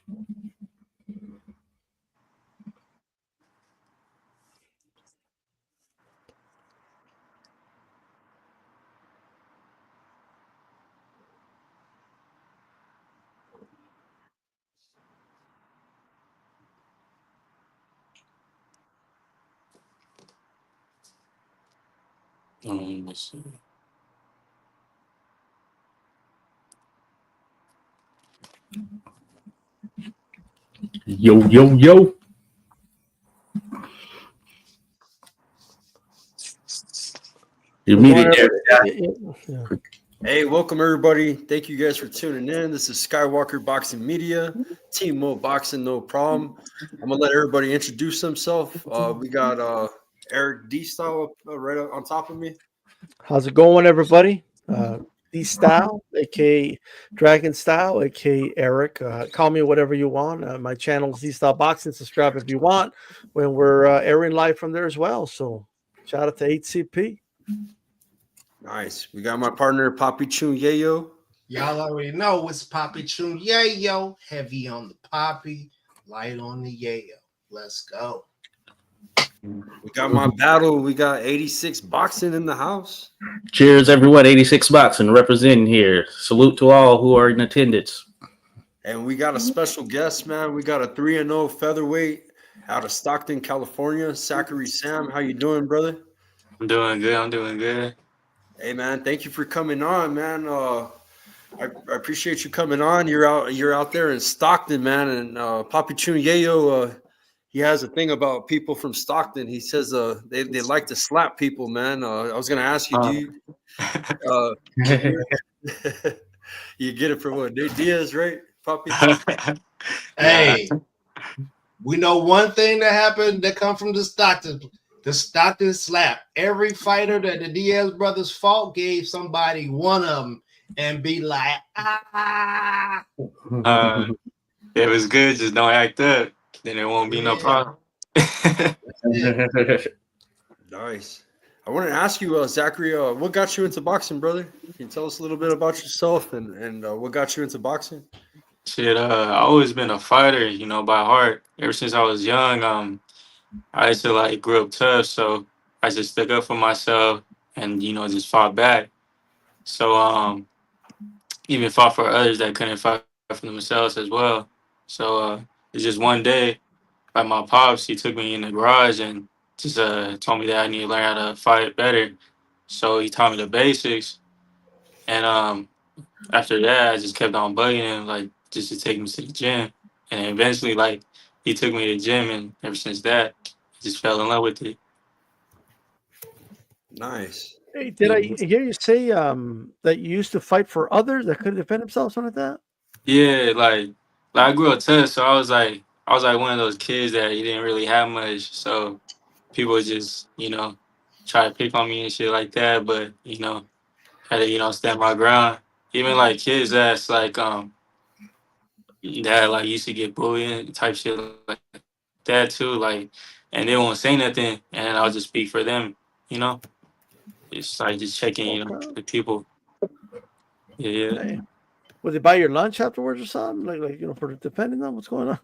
Let me see. Yo, yo, yo. You muted there, guy. Hey, welcome everybody. Thank you guys for tuning in. This is Skywalker Boxing Media, Team Mo Boxing, no problem. I'm gonna let everybody introduce themselves. We got Eric D Style right up on top of me. How's it going, everybody? D Style, aka Dragon Style, aka Eric. Call me whatever you want. My channel is D Style Boxing. Subscribe if you want. When we're airing live from there as well. So shout out to HCP. Nice. We got my partner Papi Chun Yayo. Y'all already know it's Papi Chun Yayo. Heavy on the Papi, light on the Yayo. Let's go. We got my battle. We got 86 Boxing in the house. Cheers, everyone. 86 Boxing representing here. Salute to all who are in attendance. And we got a special guest, man. We got a 3-0 featherweight out of Stockton, California. Sachery Sam, how you doing, brother? I'm doing good. Hey, man, thank you for coming on, man. I appreciate you coming on. You're out there in Stockton, man. And Papi Chun Yayo, he has a thing about people from Stockton. He says they like to slap people, man. I was gonna ask you, do you you get it from what? Diaz, right, Papi? Hey, we know one thing that happened that come from the Stockton. The Stockton slap. Every fighter that the Diaz brothers fought gave somebody one of them and be like, ah. It was good. Just don't act up. Then there won't be no problem. Nice. I want to ask you, Zachary, what got you into boxing, brother? Can you tell us a little bit about yourself and what got you into boxing? Shit, I always been a fighter, by heart. Ever since I was young, I used to like grew up tough, so I just stuck up for myself and just fought back. So even fought for others that couldn't fight for themselves as well. So it's just one day, like my pops, he took me in the garage and just told me that I need to learn how to fight better. So he taught me the basics, and after that, I just kept on bugging him, like just to take me to the gym, and eventually, like he took me to the gym, and ever since that, I just fell in love with it. Nice. Hey, did I hear you say that you used to fight for others that couldn't defend themselves, something like that? Yeah, like I grew up tough, so I was like one of those kids that he didn't really have much, so people would just try to pick on me and shit like that, but had to stand my ground. Even like kids that's like that like used to get bullied type shit like that too, like, and they won't say nothing, and I'll just speak for them, you know. It's like just checking, the people. Yeah. Hey. Would they buy your lunch afterwards or something? Like for defending them? What's going on?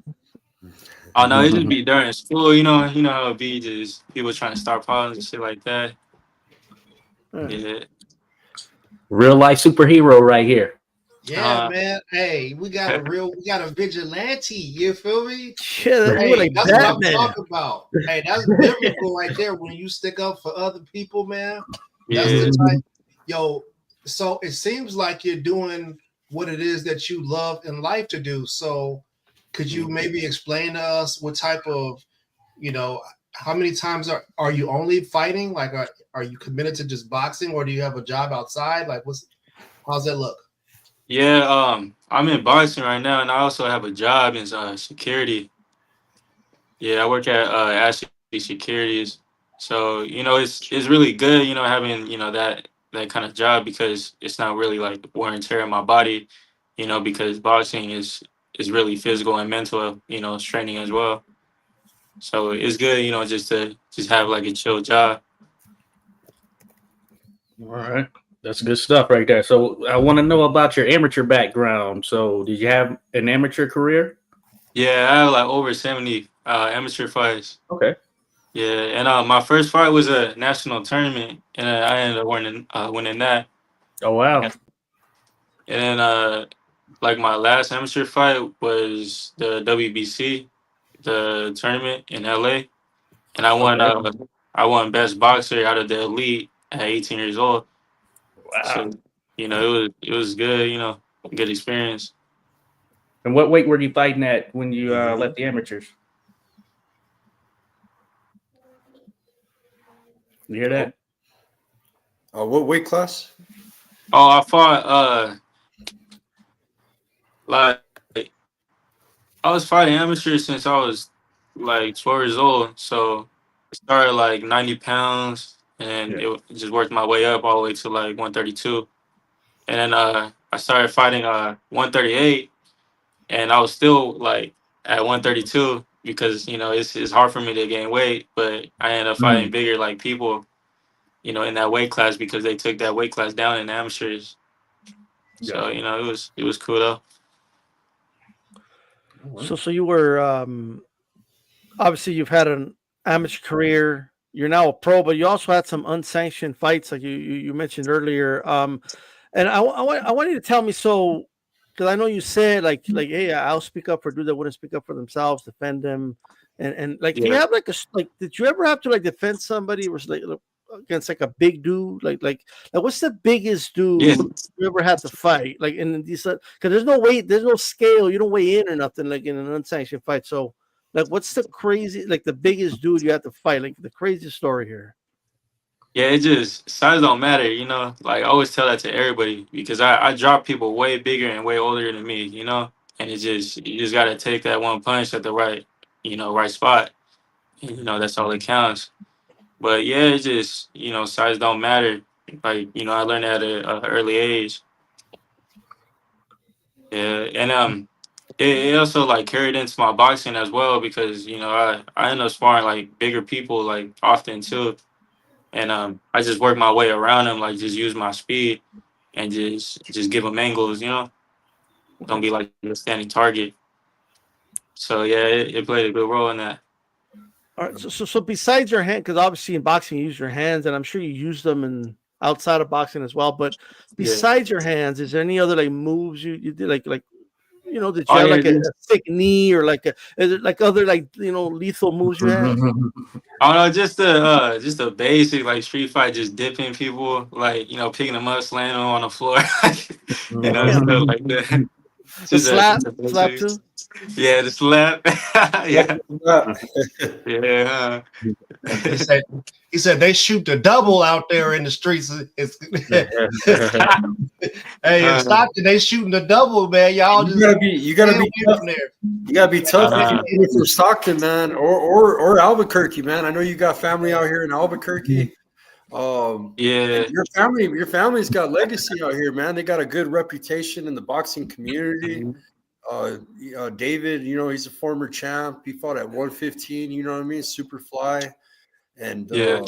Oh no, it just be during school, you know how it be, just people trying to start problems and shit like that. Yeah. Real life superhero right here. Yeah, man. Hey, we got a vigilante. You feel me? Yeah, hey, that's what I'm talking about. Hey, that's biblical right there. When you stick up for other people, man. That's the type. Yo, so it seems like you're doing what it is that you love in life to do. So could you maybe explain to us what type of, how many times are you only fighting? Like, are you committed to just boxing, or do you have a job outside? Like, how's that look? Yeah, I'm in boxing right now, and I also have a job in security. Yeah, I work at Ashley Securities. So it's really good, having that kind of job, because it's not really like wear and tear on my body, because boxing is really physical and mental, training as well. So it's good, just to have like a chill job. All right. That's good stuff right there. So I want to know about your amateur background. So did you have an amateur career? Yeah, I had like over 70 amateur fights. Okay. Yeah, and my first fight was a national tournament, and I ended up winning that. Oh wow. And then like my last amateur fight was the WBC, the tournament in LA, and Okay. I won best boxer out of the elite at 18 years old. Wow. So it was good, good experience. And what weight were you fighting at when you Mhm. left the amateurs? You hear that? What weight class? Oh, I fought like I was fighting amateurs since I was like 12 years old. So I started like 90 pounds and Yeah. it just worked my way up all the way to like 132. And then I started fighting 138 and I was still like at 132 because, it's hard for me to gain weight, but I ended up fighting Mm. bigger like people, in that weight class because they took that weight class down in amateurs. So, Gotcha. it was cool though. So you were obviously you've had an amateur career. You're now a pro, but you also had some unsanctioned fights, like you mentioned earlier. And I want you to tell me, so because I know you said like hey, I'll speak up for dudes that wouldn't speak up for themselves, defend them, and like do you Yeah. have like did you ever have to like defend somebody was like against like a big dude like what's the biggest Yeah. dude you ever had to fight like in these because there's no weight, there's no scale, you don't weigh in or nothing like in an unsanctioned fight. So like what's the crazy like the biggest dude you have to fight, like the craziest story here? Yeah, it just size don't matter. Like I always tell that to everybody because I drop people way bigger and way older than me. And you just gotta take that one punch at the right spot. And, that's all that counts. But yeah, it just size don't matter. Like I learned that at an early age. Yeah, and it also like carried into my boxing as well because I end up sparring like bigger people like often too. And I just work my way around them, like just use my speed and just give them angles. Don't be like a standing target. So yeah, it played a good role in that. All right, so besides your hand, because obviously in boxing you use your hands, and I'm sure you use them in outside of boxing as well. But Yeah. besides your hands, is there any other like moves you did like did you Oh have yeah. like a thick knee or like is it like other like lethal moves you had? Oh no, just the basic like street fight, just dipping people, like picking them up, slamming them on the floor, stuff like that. The Just a, slap, just a slap basic. too. Yeah, the slap. Yeah, Uh, yeah. He said he said they shoot the double out there in the streets. It's, hey, in uh, Stockton, they shooting the double, man. Y'all you just gotta be you stay gotta be away tough. from there. You gotta be tough if uh, you're from Stockton, man, or Albuquerque, man. I know you got family out here in Albuquerque. And yeah. your family's got legacy out here, man. They got a good reputation in the boxing community. Mhm. David, he's a former champ. He fought at 115. You know what I mean? Super fly. And Yeah.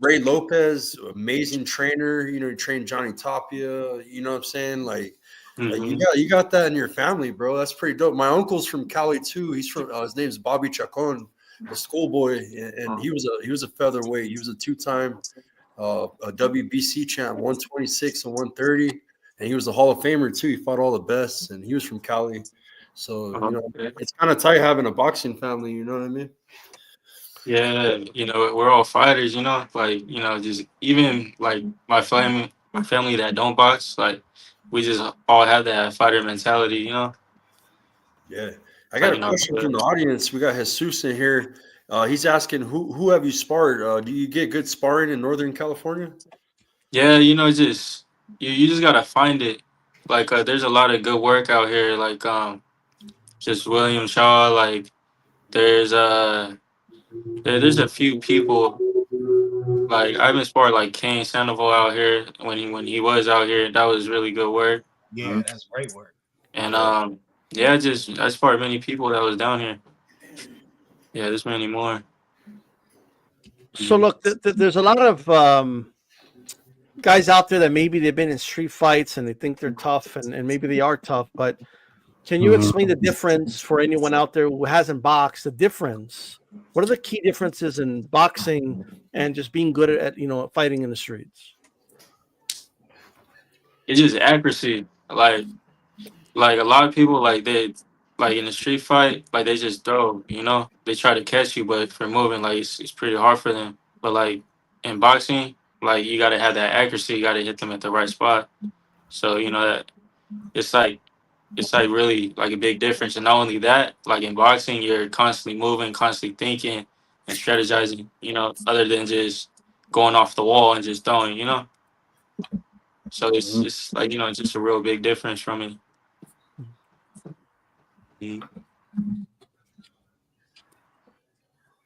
Ray Lopez, amazing trainer. He trained Johnny Tapia. You know what I'm saying? Like you Hmm. got that in your family, bro. That's pretty dope. My uncle's from Cali too. He's from his name's Bobby Chacon, a schoolboy, and he was a featherweight. He was a two-time a WBC champ, 126 and 130, and he was a Hall of Famer too. He fought all the best, and he was from Cali. So it's kind of tight having a boxing family. You know what I mean? Yeah, we're all fighters. Like, just even like my family that don't box, like we just all have that fighter mentality. Yeah. I got Like, a question from the audience. We got Jesus in here. He's asking who have you sparred? Do you get good sparring in Northern California? yeah, just you just gotta find it. Like, there's a lot of good work out here. Like, just William Shaw. Like, there's there's a few people. Like, I've been sparring like Kane Sandoval out here when he was out here. That was really good work. Yeah, that's great work. And Yeah. yeah, I sparred many people that was down here. Yeah, there's many more. So look, there's a lot of guys out there that maybe they've been in street fights and they think they're tough, and maybe they are tough, but Can you explain the difference for anyone out there who hasn't boxed? The difference. What are the key differences in boxing and just being good at fighting in the streets? It's just accuracy. Like a lot of people, like they, like in a street fight, like they just throw. They try to catch you, but for moving, like it's pretty hard for them. But like in boxing, like you gotta have that accuracy. You gotta hit them at the right spot. So that it's like really like a big difference. And not only that, like in boxing, you're constantly moving, constantly thinking and strategizing. Other than just going off the wall and just throwing. So it's like it's just a real big difference from it.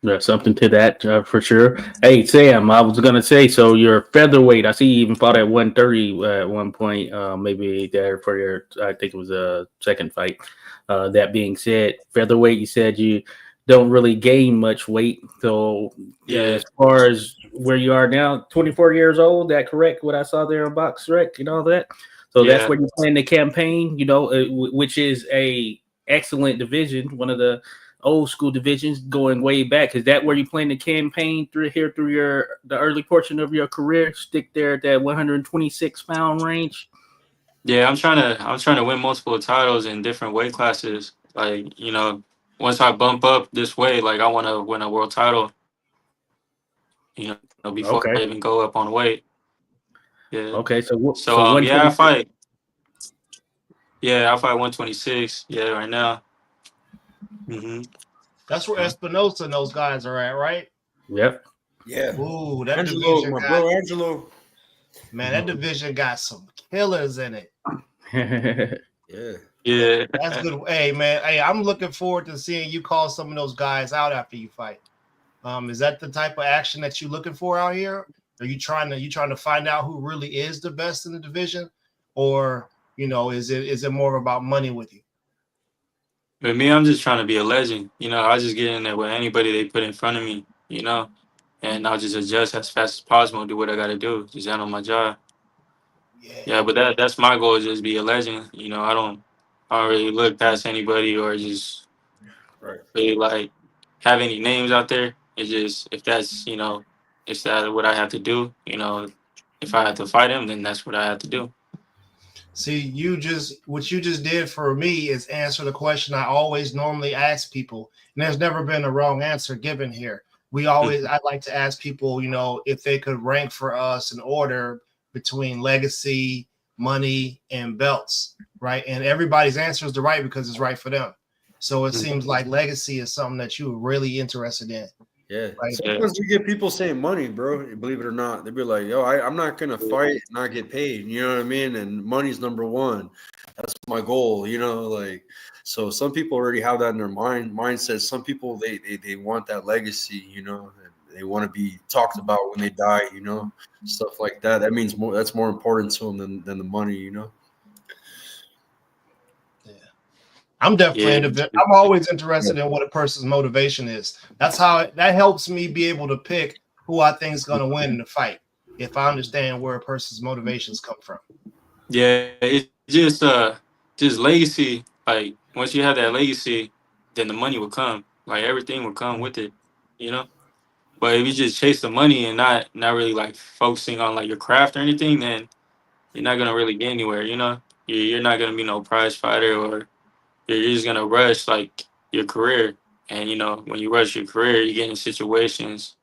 There's something to that for sure. Hey, Sam, I was gonna say, so you're featherweight. I see you even fought at 130 at one point. Maybe there for your, I think it was a second fight. That being said, featherweight, you said you don't really gain much weight. So Yeah. as far as where you are now, 24 years old, that correct? What I saw there on Box Rec and all that. So that's Yeah. where you're playing the campaign, which is a excellent division, one of the old school divisions going way back. Is that where you playing the campaign through the early portion of your career? Stick there at that 126-pound range. Yeah, I'm trying to win multiple titles in different weight classes. Like, once I bump up this way, like I want to win a world title, before I Okay. even go up on weight. Yeah. Okay. So Yeah, I 126. fight. Yeah, I fight 126. Yeah, right now. That's where Espinosa and those guys are at, right? Yep. Yeah. Ooh, that Angelo, division my got, bro, Angelo. man, that division got some killers in it. Yeah. Yeah. That's good. Hey, man. Hey, I'm looking forward to seeing you call some of those guys out after you fight. Is that the type of action that you're looking for out here? Are you trying to find out who really is the best in the division, or is it more about money with you? But me, I'm just trying to be a legend. I just get in there with anybody they put in front of me, and I'll just adjust as fast as possible, do what I got to do, just handle my job. Yeah, but that's my goal, is just be a legend. I don't really look past anybody or just Right. really like have any names out there. It's just if that's if that what I have to do. If I have to fight him, then that's what I have to do. See, what you just did for me is answer the question I always normally ask people, and there's never been a wrong answer given here. I like to ask people, if they could rank for us in order between legacy, money, and belts, right? And everybody's answer is the right because it's right for them. So it seems like legacy is something that you were really interested in. Yeah. Right. Sometimes we get people saying money, bro. Believe it or not, they'd be like, "Yo, I'm not gonna fight and not get paid." You know what I mean? And money's number one. That's my goal. So some people already have that in their mindset. Some people they want that legacy. And they want to be talked about when they die. Stuff like that. That means more. That's more important to them than the money. I'm definitely I'm always interested in what a person's motivation is. That helps me be able to pick who I think is going to win in the fight, if I understand where a person's motivations come from. Yeah, it's just legacy. Like once you have that legacy, then the money will come. Like everything will come with it, But if you just chase the money and not really like focusing on like your craft or anything, then you're not gonna really get anywhere. You're not gonna be no prize fighter, or you're just gonna rush like your career. And when you rush your career, you get in situations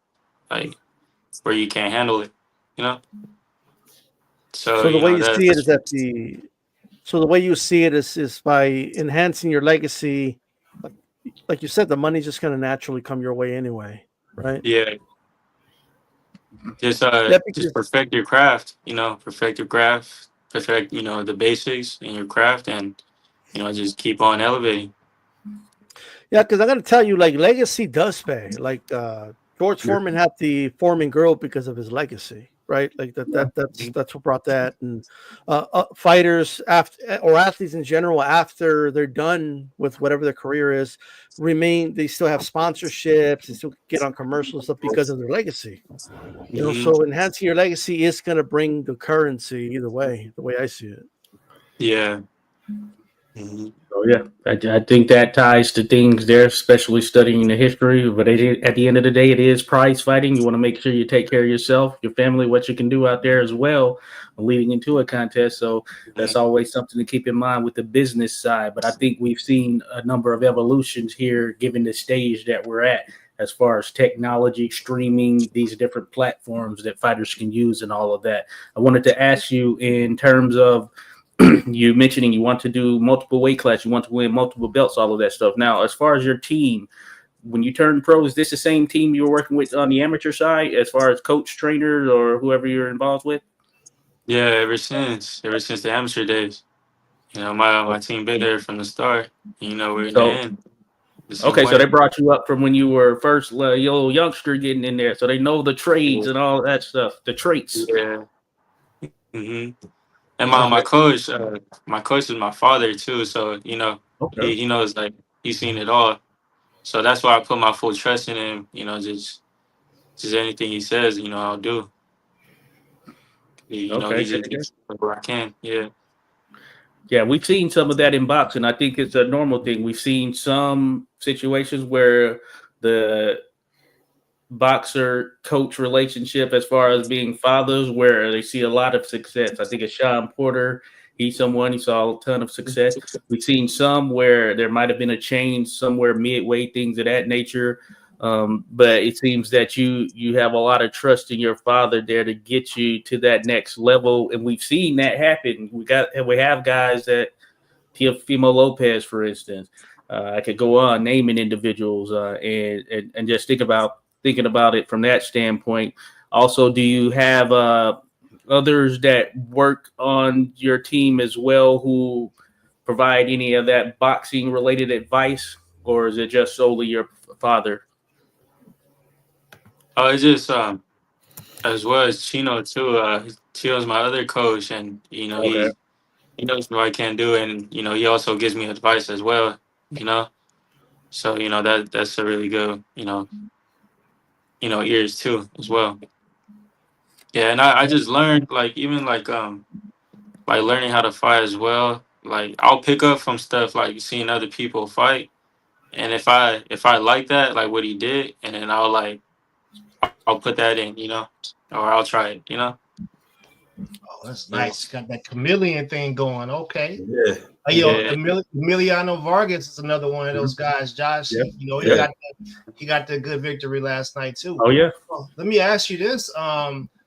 like where you can't handle it. So the way you see it that's is the way you see it is by enhancing your legacy. Like you said, the money's just going to naturally come your way anyway, right? yeah. Just just perfect your craft. Perfect your craft. Perfect the basics in your craft, and just keep on elevating. Yeah, because I'm going to tell you, like legacy does pay. Like George Foreman had the Foreman Grill because of his legacy, right? Like that's what brought that. And fighters or athletes in general, after they're done with whatever their career is, they still have sponsorships, they still get on commercials stuff because of their legacy. So enhancing your legacy is going to bring the currency either way, the way I see it. Yeah. Mm-hmm. So yeah, I think that ties to things there, especially studying the history. But at the end of the day, it is prize fighting. You want to make sure you take care of yourself, your family, what you can do out there as well, leading into a contest. So that's always something to keep in mind with the business side. But I think we've seen a number of evolutions here, given the stage that we're at, as far as technology, streaming, these different platforms that fighters can use, and all of that. I wanted to ask you in terms of you mentioning you want to do multiple weight class, you want to win multiple belts, all of that stuff. Now, as far as your team, when you turn pro, is this the same team you were working with on the amateur side, as far as coach, trainers, or whoever you're involved with? Yeah, ever since the amateur days, my team been there from the start. We're in the So, end the same okay, so they way. brought you up from when you were first little youngster getting in there, so they know the trades and all that stuff, the traits. Yeah. hmm And my Okay, my coach, my coach is my father too. So okay, he knows like he's seen it all. So that's why I put my full trust in him. Just anything he says, I'll do. He okay. just gets where I can. Yeah. Yeah, we've seen some of that in boxing. I think it's a normal thing. We've seen some situations where the boxer coach relationship, as far as being fathers, where they see a lot of success. I think it's Sean Porter. He's someone he saw a ton of success. We've seen some where there might have been a change somewhere midway, things of that nature. But it seems that you have a lot of trust in your father there to get you to that next level, and we've seen that happen. We have guys that Teofimo Lopez, for instance. I could go on naming individuals and just thinking about it from that standpoint. Also, do you have others that work on your team as well who provide any of that boxing related advice, or is it just solely your father? Oh, it's just as well as Chino too. Chino's my other coach, and Okay. he knows what I can do, and he also gives me advice as well. You know, so that's a really good ears too as well. Yeah, and I just learned like even like learning how to fight as well. Like I'll pick up from stuff like seeing other people fight, and if I like that like what he did, and then I'll put that in, or I'll try it. Oh, that's Yeah. nice. Got that chameleon thing going. Okay. Yeah. Yeah. Emiliano Vargas is another one of those guys. Josh, Yep. Yeah. he got the good victory last night too. Oh yeah. Well, let me ask you this.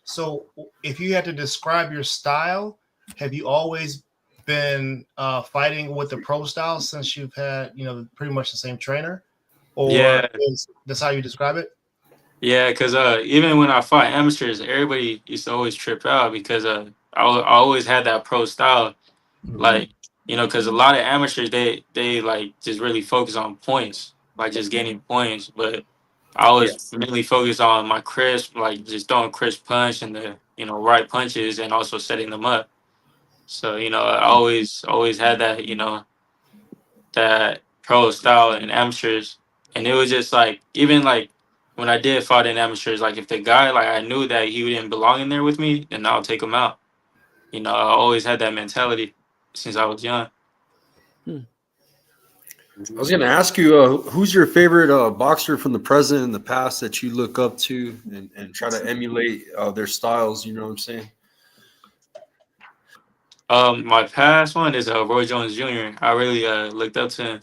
So if you had to describe your style, have you always been fighting with the pro style since you've had, pretty much the same trainer? Or Yeah. is that's how you describe it? Yeah, because even when I fought amateurs, everybody used to always trip out because I always had that pro style, like because a lot of amateurs they like just really focus on points, like just gaining points, but I Yeah. was really focused on my crisp, like just throwing crisp punch and the right punches and also setting them up. So I always had that that pro style in amateurs, and it was just like even like when I did fight in amateurs, like if the guy like I knew that he didn't belong in there with me, then I'll take him out. I always had that mentality since I was young. I was going to ask you, who's your favorite boxer from the present and the past that you look up to and try to emulate their styles? You know what I'm saying? My past one is Roy Jones Jr. I really looked up to him.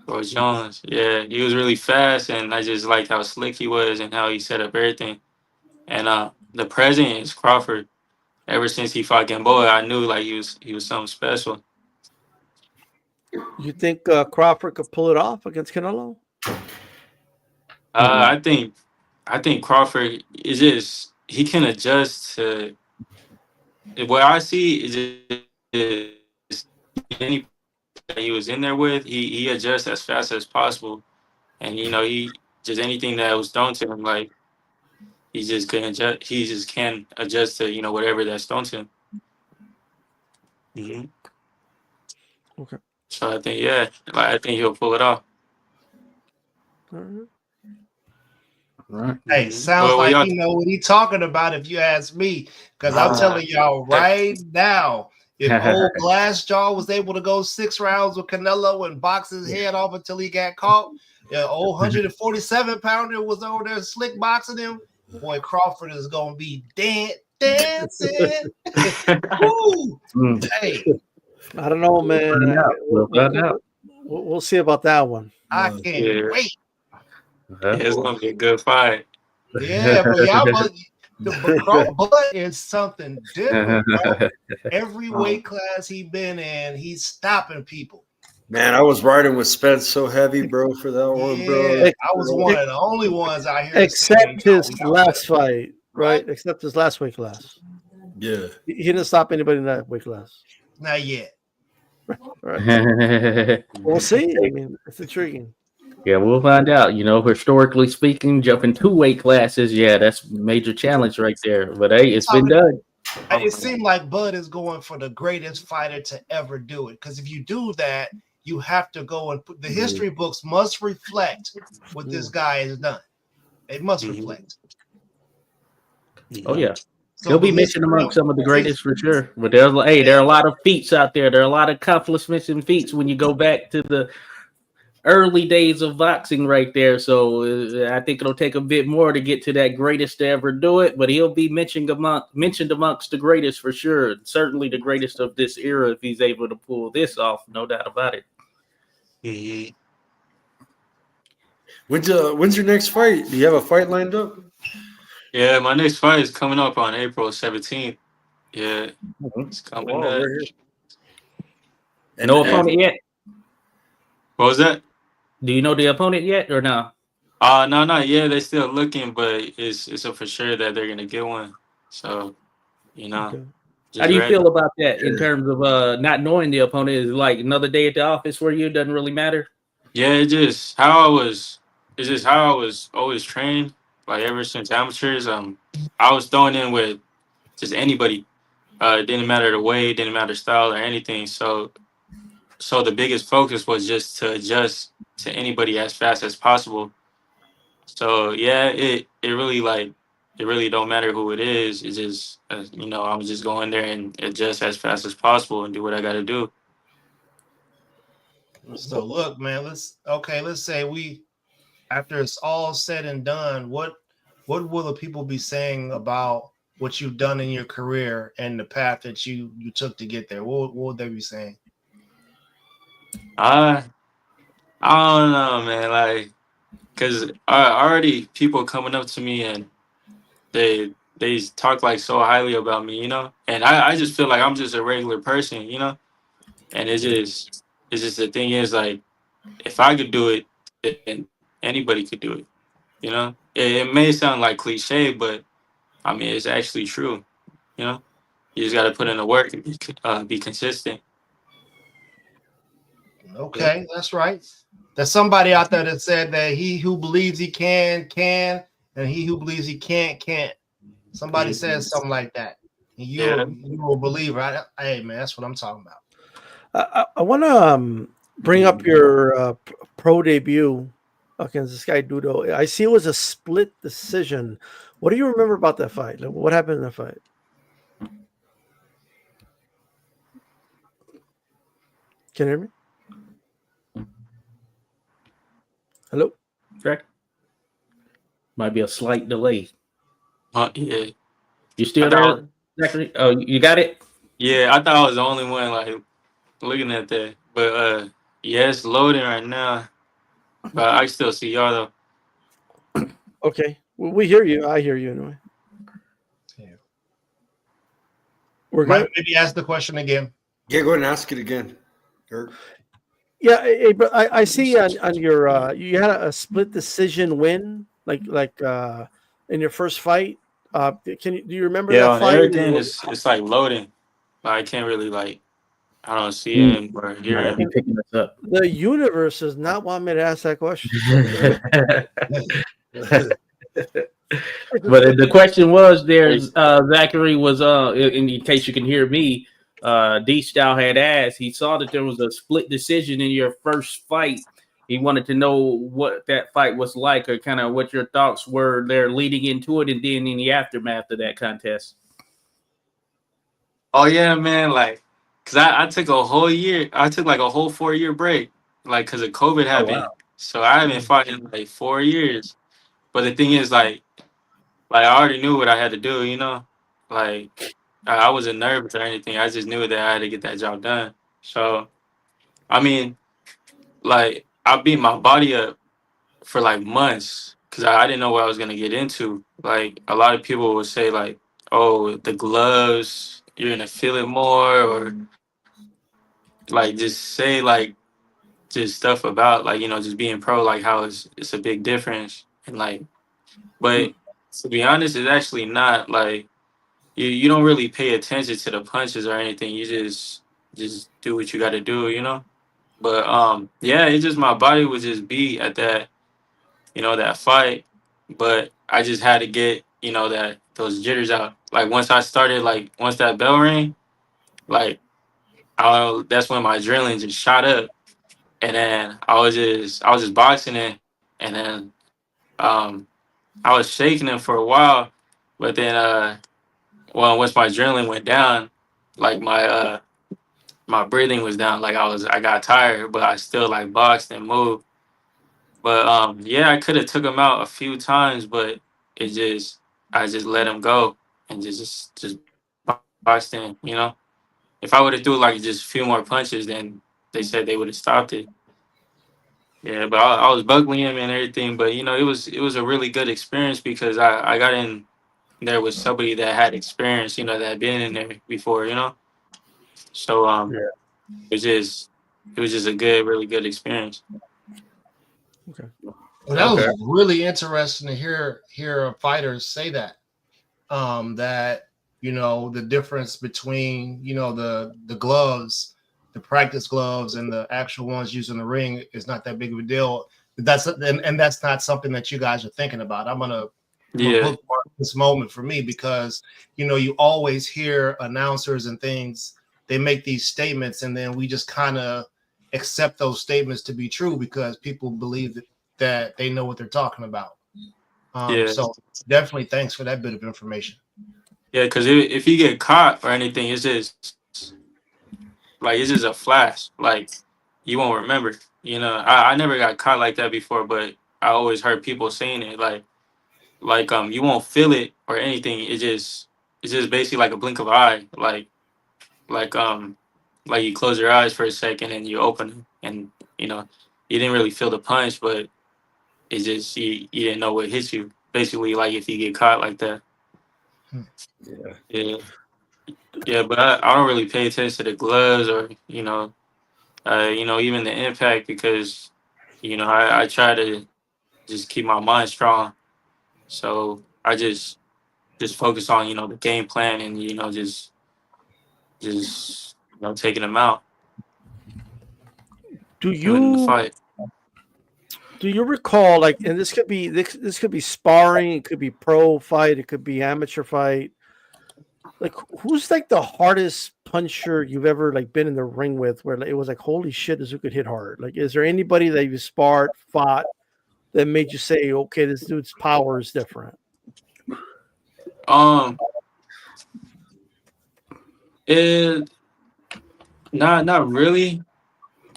Roy Jones, yeah, he was really fast, and I just liked how slick he was and how he set up everything. And the present is Crawford. Ever since he fought Gamboa, I knew like he was something special. You think Crawford could pull it off against Canelo? Uh, I think I think Crawford is just he can adjust to what I see is any that he was in there with, he adjusts as fast as possible. And he just anything that was thrown to him, like he just can adjust to, whatever that's thrown to him. hmm Okay. So I think yeah, like I think he'll pull it off. All right. Right. Hey, sounds Well, like y'all he know what he talking about if you ask me. Because I'm uh, telling y'all right now, If old Glassjaw was able to go 6 rounds with Canelo and box his head off until he got caught, the old 147 pounder was over there slick boxing him. Boy, Crawford is gonna be dancing. Woo! Hey, I don't know, man. We'll find out. We'll see about that one. I can't wait. Yeah, it's gonna be a good fight. Yeah, but y'all, but is something different, bro. Every weight class he been in, he's stopping people. Man, I was riding with Spence so heavy, bro, for that one, bro. Yeah, I was one of the only ones out here. Except his last fight, right? Except his last weight class. Yeah. He didn't stop anybody in that weight class. Not yet. Right. We'll see. I mean, it's intriguing. Yeah, we'll find out. You know, historically speaking, jumping 2 weight classes, yeah, that's a major challenge right there. But hey, it's been done. It seemed like Bud is going for the greatest fighter to ever do it. Because if you do that, you have to go and put the history books must reflect what this guy has done. It must reflect. Oh yeah. So He'll be mentioned among some of the greatest for sure. But there are a lot of feats out there. There are a lot of accomplishments and feats when you go back to the early days of boxing right there. So I think it'll take a bit more to get to that greatest to ever do it. But he'll be mentioned amongst the greatest for sure. Certainly the greatest of this era if he's able to pull this off. No doubt about it. Mm-hmm. When's your next fight? Do you have a fight lined up? Yeah, my next fight is coming up on April 17th. Yeah, it's coming up. Right here. No opponent yet? What was that? Do you know the opponent yet or no? No, not yet. They're still looking, but it's a for sure that they're gonna get one. So, you know. Okay. How do you feel about that in terms of not knowing the opponent? Is like another day at the office for you? Doesn't really matter? Yeah, it's just how I was always trained. Like ever since amateurs, I was thrown in with just anybody. It didn't matter the weight, didn't matter style or anything. So the biggest focus was just to adjust to anybody as fast as possible. So yeah, it really don't matter who it is. It's just I'm just going there and adjust as fast as possible and do what I got to do. So look, man, let's say after it's all said and done, what will the people be saying about what you've done in your career and the path that you took to get there? What would they be saying? I don't know, man. Like, cause already people coming up to me and they talk like so highly about me, and I just feel like I'm just a regular person, and it's just the thing is like if I could do it, then anybody could do it, It may sound like cliche, but I mean it's actually true, You just got to put in the work and be consistent. Okay, that's right. There's somebody out there that said that he who believes he can, and he who believes he can't. Somebody says something like that. And you're a believer. Hey, man, that's what I'm talking about. I want to bring up your pro debut against this guy, Dudo. I see it was a split decision. What do you remember about that fight? Like, what happened in that fight? Can you hear me? Hello? Correct. Might be a slight delay. Yeah. You still there, Zachary? Oh, you got it? Yeah, I thought I was the only one like looking at that. But yeah, it's loading right now. But I still see y'all though. Okay. Well, we hear you. I hear you anyway. Yeah. We're good. Maybe ask the question again. Yeah, go ahead and ask it again. Eric. Yeah, but I see on your you had a split decision win, like in your first fight. Do you remember that fight? Everything it's like loading. But I can't really I don't see him or hear him. Picking us up. The universe does not want me to ask that question. But the question was Zachary was in case you can hear me, D-Style had asked, he saw that there was a split decision in your first fight. He wanted to know what that fight was like or kind of what your thoughts were there leading into it and then in the aftermath of that contest. Oh yeah, man, Cause I took a whole year. I took like a whole 4 year break, like because of COVID Oh wow. happened. So I haven't fought in like 4 years. But the thing is, like I already knew what I had to do. You know, like I wasn't nervous or anything. I just knew that I had to get that job done. So I mean, like I beat my body up for like months because I didn't know what I was gonna get into. Like a lot of people would say like, "Oh, the gloves, you're gonna feel it more," or like just say like just stuff about like just being pro, like how it's a big difference and like, but to be honest, it's actually not like you don't really pay attention to the punches or anything. You just do what you got to do, you know. But yeah, it's just my body was just beat at that that fight, but I just had to get that those jitters out. Like once I started, like once that bell rang, like that's when my adrenaline just shot up, and then I was just boxing it, and then um I was shaking it for a while, but then well once my adrenaline went down, like my breathing was down, like I got tired, but I still like boxed and moved. But yeah, I could have took him out a few times, but it just I just let him go and just boxed in. You know, if I would have threw like just a few more punches, then they said they would have stopped it. Yeah, but I was buckling him and everything. But it was a really good experience because I got in there with somebody that had experience. That had been in there before. So Yeah. it was just it was just a good, really good experience. Okay. Well, that Okay. was really interesting to hear fighters say that. That the difference between the gloves, the practice gloves, and the actual ones used in the ring is not that big of a deal. And that's not something that you guys are thinking about. I'm gonna Yeah, bookmark this moment for me because you always hear announcers and things. They make these statements, and then we just kind of accept those statements to be true because people believe that they know what they're talking about. yeah. So definitely thanks for that bit of information. Yeah, because if you get caught or anything, it's just a flash. Like you won't remember. I never got caught like that before, but I always heard people saying it. Like you won't feel it or anything. It's just basically like a blink of an eye. Like like you close your eyes for a second and you open them, and you know you didn't really feel the punch, but it's just you didn't know what hit you. Basically, like if you get caught like that. Yeah. Yeah. Yeah, but I don't really pay attention to the gloves or even the impact because I try to just keep my mind strong. So I just focus on the game plan and just taking them out Do and winning the you fight. do you recall, like, and this could be sparring, it could be pro fight, it could be amateur fight. Like, who's like the hardest puncher you've ever like been in the ring with, where like, it was like, holy shit, this dude could hit hard? Like, is there anybody that you sparred, fought, that made you say, okay, this dude's power is different? Um, it not really.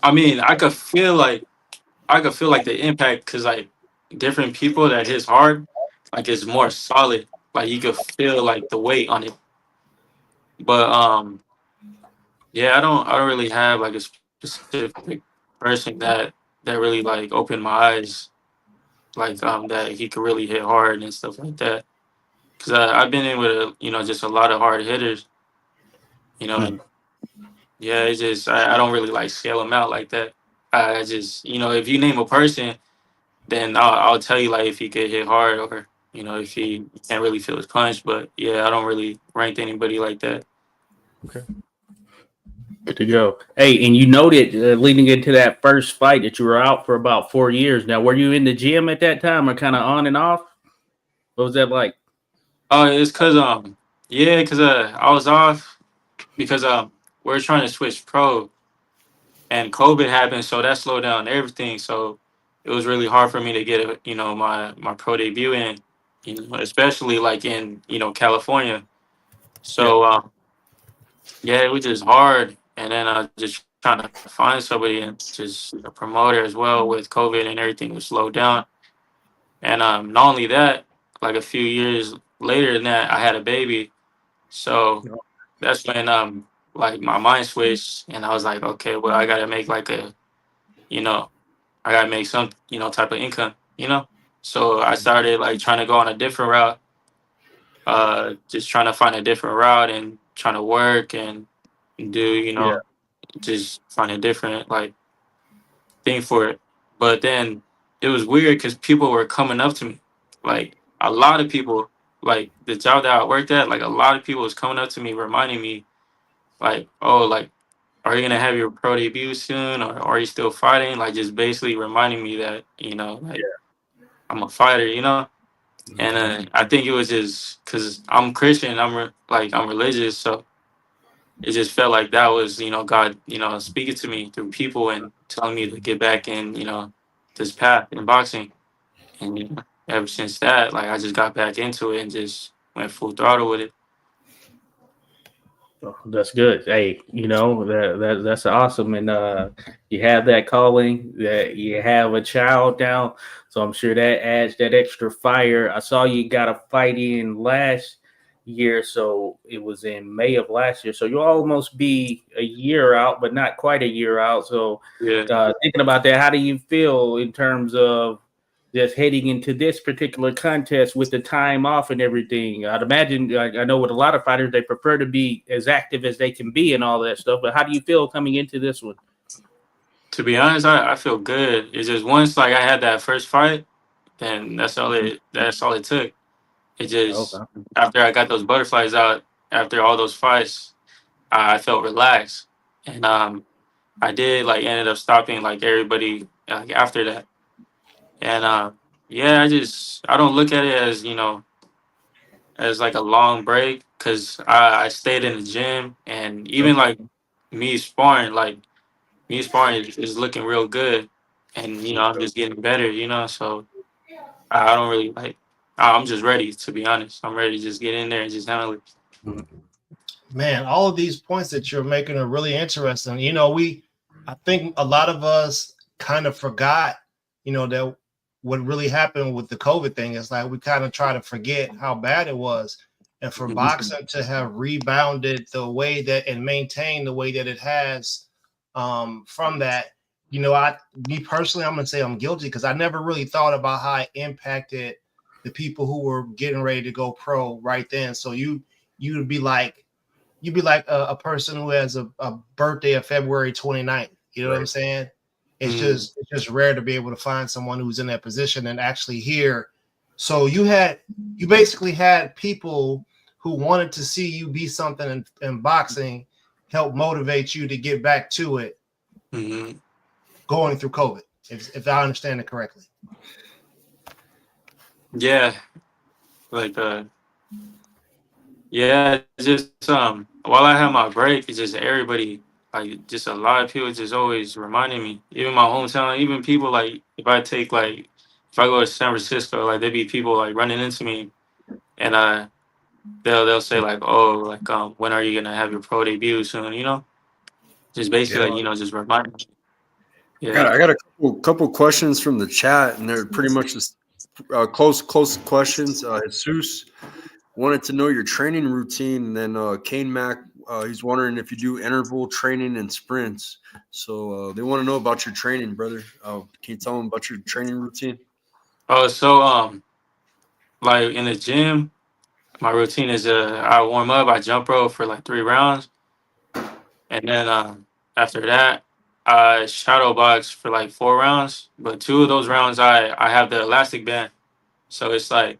I mean, I could feel like the impact because like different people that hits hard, like it's more solid. Like you could feel like the weight on it. But yeah, I don't really have like a specific person that really like opened my eyes, like that he could really hit hard and stuff like that. Cause I've been in with just a lot of hard hitters, and yeah, it's just I don't really like scale them out like that. I just if you name a person, then I'll tell you like if he could hit hard or if he can't really feel his punch. But yeah, I don't really rank anybody like that. Okay. Good to go. Hey, and you noted leading into that first fight that you were out for about 4 years. Now, were you in the gym at that time or kind of on and off? What was that like? Oh, it's cause yeah, cause I was off because we're trying to switch pro and COVID happened, so that slowed down everything. So it was really hard for me to get my pro debut in, especially like in California. Yeah. So yeah, it was just hard, and then I just trying to find somebody and just a promoter as well with COVID and everything was slowed down. And not only that, like a few years later than that, I had a baby. So that's when like my mind switched and I was like, okay, well I gotta make like a, you know, I gotta make some, type of income, So I started like trying to go on a different route, just trying to find a different route and trying to work and do, Yeah. just find a different like thing for it. But then it was weird because people were coming up to me, like a lot of people, like the job that I worked at, like a lot of people was coming up to me, reminding me, like, oh, like, are you gonna have your pro debut soon, or are you still fighting? Like, just basically reminding me that, like I'm a fighter, And I think it was just because I'm Christian, I'm religious, so it just felt like that was, God, speaking to me through people and telling me to get back in, this path in boxing. And ever since that, like I just got back into it and just went full throttle with it. Oh, that's good. Hey, that's awesome, and you have that calling, that you have a child now, so I'm sure that adds that extra fire. I saw you got a fight in last year, so it was in May of last year, so you'll almost be a year out, but not quite a year out. So, Yeah. thinking about that, how do you feel in terms of just heading into this particular contest with the time off and everything? I'd imagine, I know with a lot of fighters, they prefer to be as active as they can be and all that stuff. But how do you feel coming into this one? To be honest, I feel good. It's just once like I had that first fight, then that's all it took. It just Okay. after I got those butterflies out, after all those fights, I felt relaxed. And I did like ended up stopping like everybody like after that. And yeah, I don't look at it as, as like a long break because I stayed in the gym and even Okay. like me sparring is looking real good and I'm just getting better, so I don't really like I'm just ready, to be honest. I'm ready to just get in there and just handle it. Man, all of these points that you're making are really interesting. I think a lot of us kind of forgot, that what really happened with the COVID thing is like we kind of try to forget how bad it was. And for boxing to have rebounded the way that and maintained the way that it has from that, me personally, I'm gonna say I'm guilty because I never really thought about how it impacted the people who were getting ready to go pro right then. So you'd be like a person who has a birthday of February 29th. You know what I'm saying? It's just rare to be able to find someone who's in that position and actually hear. So you basically had people who wanted to see you be something in boxing help motivate you to get back to it going through COVID, if I understand it correctly. Yeah, like yeah, just while I have my break, it's just everybody, like just a lot of people just always reminding me. Even my hometown, even people like if I go to San Francisco, like there be people like running into me and they'll say like, oh, like when are you gonna have your pro debut soon, Just basically Yeah. like, just remind me. I Yeah. got I got a couple questions from the chat, and they're pretty much just close questions. Jesus wanted to know your training routine, and then Kane Mac, he's wondering if you do interval training and sprints. So they want to know about your training, brother. Can you tell them about your training routine? Oh, so like in the gym, my routine is I warm up, I jump rope for like 3 rounds. And then after that, I shadow box for like 4 rounds. But 2 of those rounds, I have the elastic band, so it's like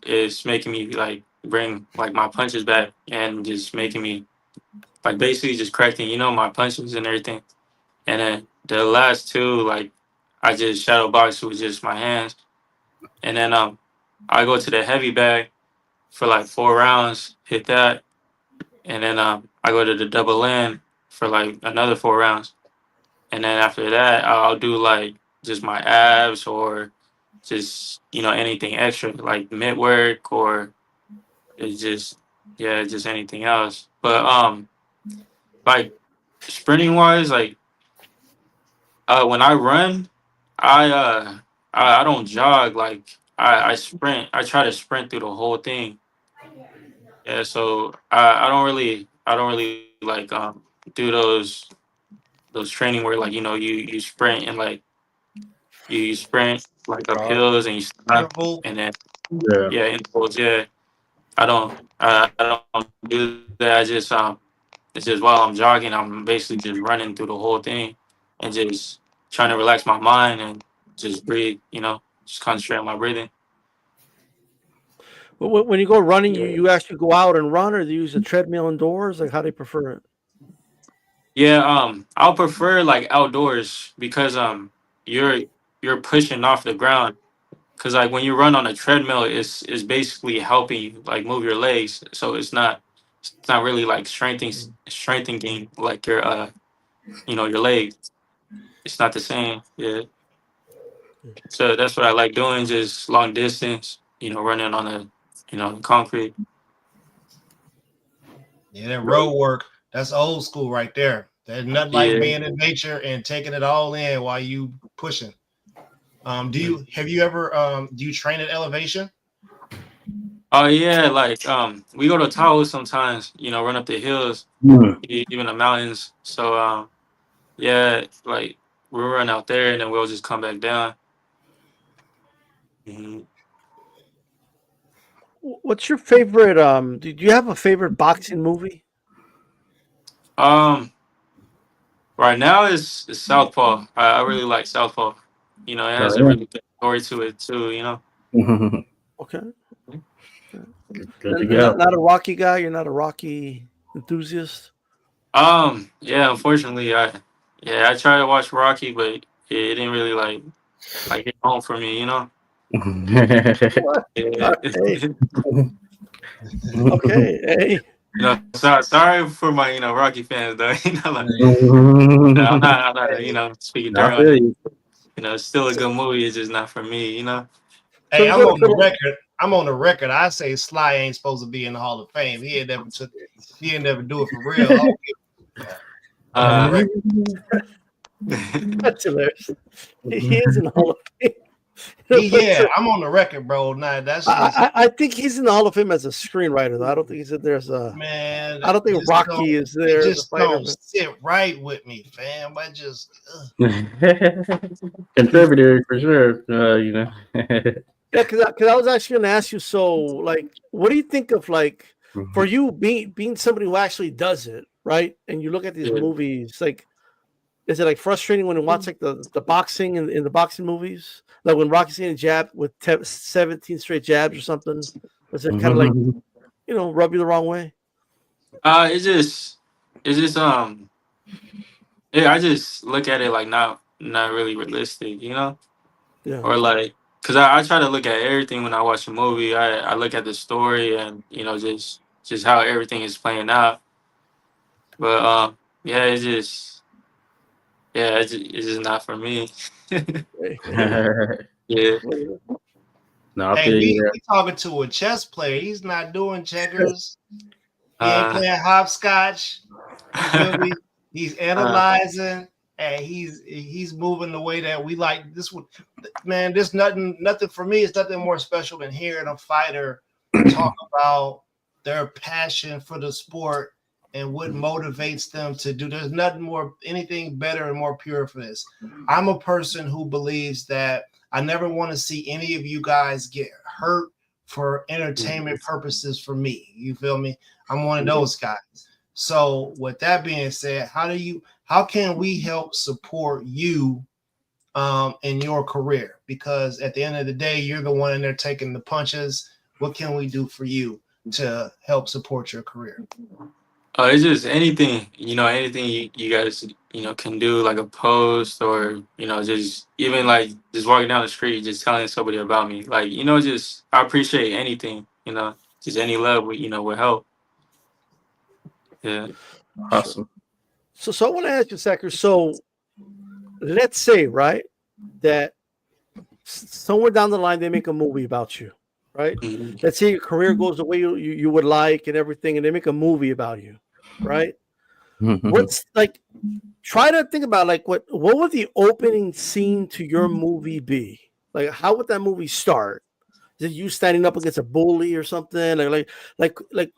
it's making me like bring like my punches back and just making me like basically just correcting, my punches and everything. And then the last two, like I just shadow box with just my hands. And then I go to the heavy bag for like 4 rounds, hit that, and then I go to the double end for like another 4 rounds. And then after that, I'll do like just my abs or just anything extra like mid work or it's just yeah just anything else. But like sprinting wise, like when I run, I I don't jog. Like I sprint. I try to sprint through the whole thing. Yeah, so I don't really like do those training where like you sprint and like you sprint like up Jog. hills and you stop Interval. and then Yeah. yeah intervals. Yeah, I don't do that. I just it's just while I'm jogging, I'm basically just running through the whole thing and just trying to relax my mind and just breathe. Just concentrate on my breathing. When you go running, you, Yeah. you actually go out and run, or do you use a treadmill indoors? Like, how do you prefer it? Yeah, I'll prefer like outdoors because you're you're pushing off the ground. Cause like when you run on a treadmill, it's basically helping you like move your legs. So it's not really like strengthening like your your legs. It's not the same. Yeah. So that's what I like doing, just long distance. Running on the concrete. Yeah, that road work, that's old school right there. There's nothing like Yeah. being in nature and taking it all in while you pushing. Do you train at elevation? Oh yeah, like we go to Tahoe sometimes. Run up the hills, Mm. even the mountains. So yeah, like we'll run out there and then we'll just come back down. Mhm. What's your favorite? Do you have a favorite boxing movie? Um, right now is Southpaw. I really like Southpaw. It has a Oh, really good story to it too. yeah. Okay, Good to go. not a Rocky guy. You're not a Rocky enthusiast. Yeah, unfortunately, I tried to watch Rocky, but it didn't really like hit home for me. What? Yeah. Hey, okay, hey. Sorry for my Rocky fans though. I'm not Hey, speaking I dirt on feel it. you. It's still a So, good movie. It's just not for me. so hey, we I'm go to on the Philip. record. I'm on the record. I say Sly ain't supposed to be in the Hall of Fame. He ain't never do it for real. I'm on the Uh, record. That's hilarious. He is in the Hall of Fame. Yeah, I'm on the record, bro. Nah, that's just I think he's in the Hall of Fame as a screenwriter, though. I don't think he's in there as a. man. I don't think Rocky is It there as a just fighter. don't sit right with me, fam. Contributor for sure. Yeah, because I was actually going to ask you. So, like, what do you think of like for you being somebody who actually does it, right? And you look at these yeah. movies, like, is it like frustrating when you watch like the boxing in the boxing movies, like when Rocky's getting jabbed with 17 straight jabs or something? Was it kind of like rub you the wrong way? It's just yeah. I just look at it like not really realistic. Yeah. Or like, cause I try to look at everything when I watch a movie. I look at the story and just how everything is playing out. But yeah, it's just not for me. Yeah. No, I Hey, feel you we talking to a chess player. He's not doing checkers. He ain't Uh, playing hopscotch. You feel me? He's analyzing and he's moving the way that we like. This one, man. There's nothing for me. It's nothing more special than hearing a fighter talk about their passion for the sport and what motivates them to do. There's anything better and more pure for this. I'm a person who believes that I never want to see any of you guys get hurt for entertainment purposes for me. You feel me? I'm one of those guys. So with that being said, how can we help support you in your career? Because at the end of the day, you're the one in there taking the punches. What can we do for you to help support your career? it's just anything you guys can do, like a post or just even like just walking down the street, just telling somebody about me, like just I appreciate anything, just any love would help. Yeah. awesome. So I want to ask you, Sacker. So let's say, right, that somewhere down the line they make a movie about you, right? Mhm. Let's say your career goes the way you would like and everything, and they make a movie about you, right? What's like? Try to think about like what would the opening scene to your movie be? Like, how would that movie start? Is it you standing up against a bully or something? Like,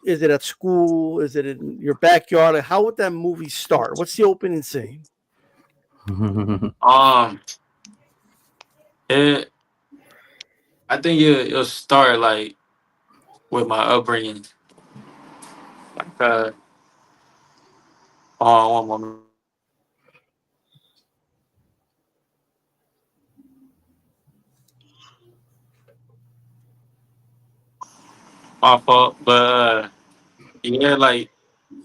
is it at school? Is it in your backyard? Like, how would that movie start? What's the opening scene? Um, it. I think it'll start like with my upbringing. Like, one moment. My fault, but yeah, like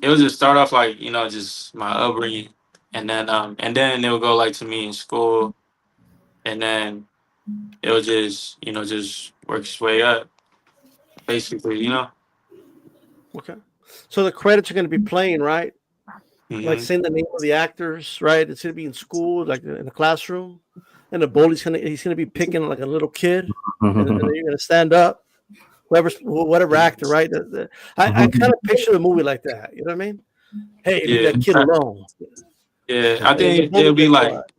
it would just start off like just my upbringing, and then it would go like to me in school, and then it would just work its way up, basically. Okay. So the credits are going to be playing, right? Like Hmm. saying the name of the actors, right? It's going to be in school, like in the classroom, and the bully's he's gonna be picking like a little kid, and then you're going to stand up, whatever actor, right? I kind of picture the movie like that. You know what I mean? Hey, leave Yeah, that kid alone. yeah. I And the think bully's like, what?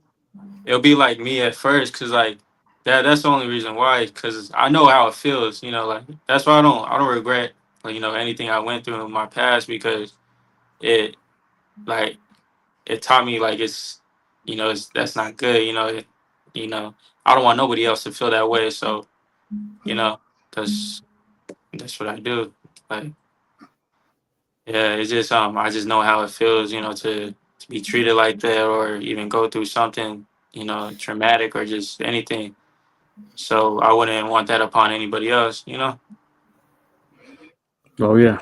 it'll be like me at first, cause like that's the only reason why, cause I know how it feels. Like that's why I don't regret like anything I went through in my past, because it like it taught me like that's not good. You know I don't want nobody else to feel that way. So you know that's that's what I do. Like, yeah, it's just I just know how it feels. To be treated like that, or even go through something traumatic, or just anything. So I wouldn't want that upon anybody else. Oh yeah,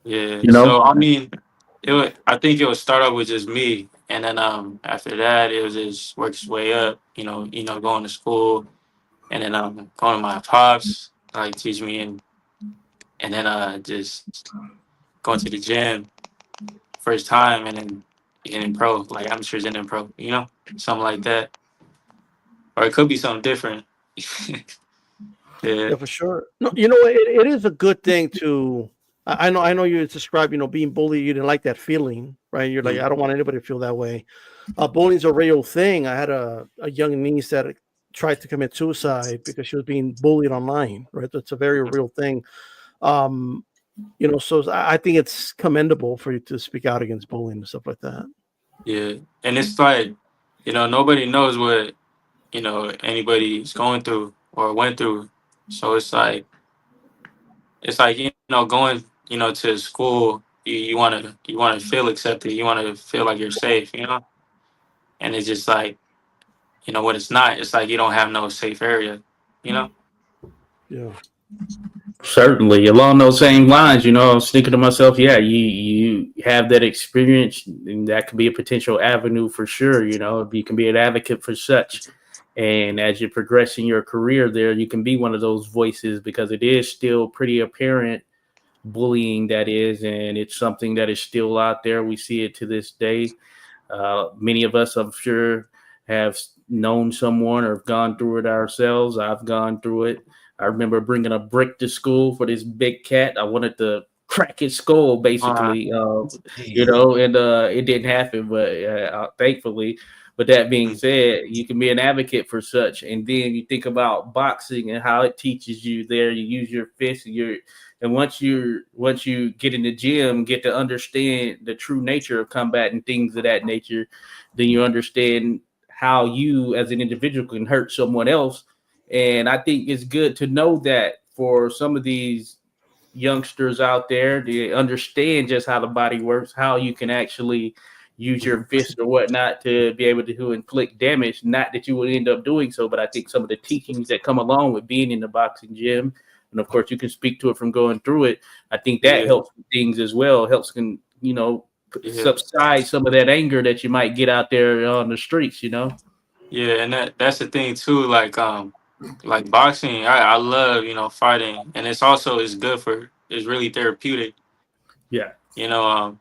Yeah. you know. So I mean, I think it would start off with just me, and then after that it would just work its way up. Going to school, and then going to my pops, like teach me, and then just going to the gym first time, and then getting pro, like amateurs and then pro. Something like that, or it could be something different. Yeah. Yeah, for sure. No, it is a good thing to. I know you described, being bullied. You didn't like that feeling, right? You're like, I don't want anybody to feel that way. Bullying's a real thing. I had a young niece that tried to commit suicide because she was being bullied online, right? It's a very real thing. Um, so I think it's commendable for you to speak out against bullying and stuff like that. Yeah, and it's like nobody knows what anybody's going through or went through. So it's like going to school. You want to feel accepted. You want to feel like you're safe. And it's just like when it's not. It's like you don't have no safe area. You know. Yeah. Certainly, along those same lines, I was thinking to myself, yeah, you have that experience, and that could be a potential avenue for sure. You can be an advocate for such, and as you progress in your career, there you can be one of those voices, because it is still pretty apparent, bullying that is, and it's something that is still out there. We see it to this day. Many of us, I'm sure, have known someone or have gone through it ourselves. I've gone through it. I remember bringing a brick to school for this big cat. I wanted to crack his skull, basically, and it didn't happen, but thankfully. But that being said, you can be an advocate for such, and then you think about boxing and how it teaches you there. You use your fists, and once you get in the gym, get to understand the true nature of combat and things of that nature, then you understand how you as an individual can hurt someone else. And I think it's good to know that for some of these youngsters out there, they understand just how the body works, how you can actually use your fist or whatnot to be able to inflict damage. Not that you would end up doing so, but I think some of the teachings that come along with being in the boxing gym, and of course you can speak to it from going through it. I think that Yeah. helps things as well. Helps Yeah. subside some of that anger that you might get out there on the streets. Yeah, and that's the thing too. Like boxing, I love fighting, and it's good for it's really therapeutic. Yeah. You know,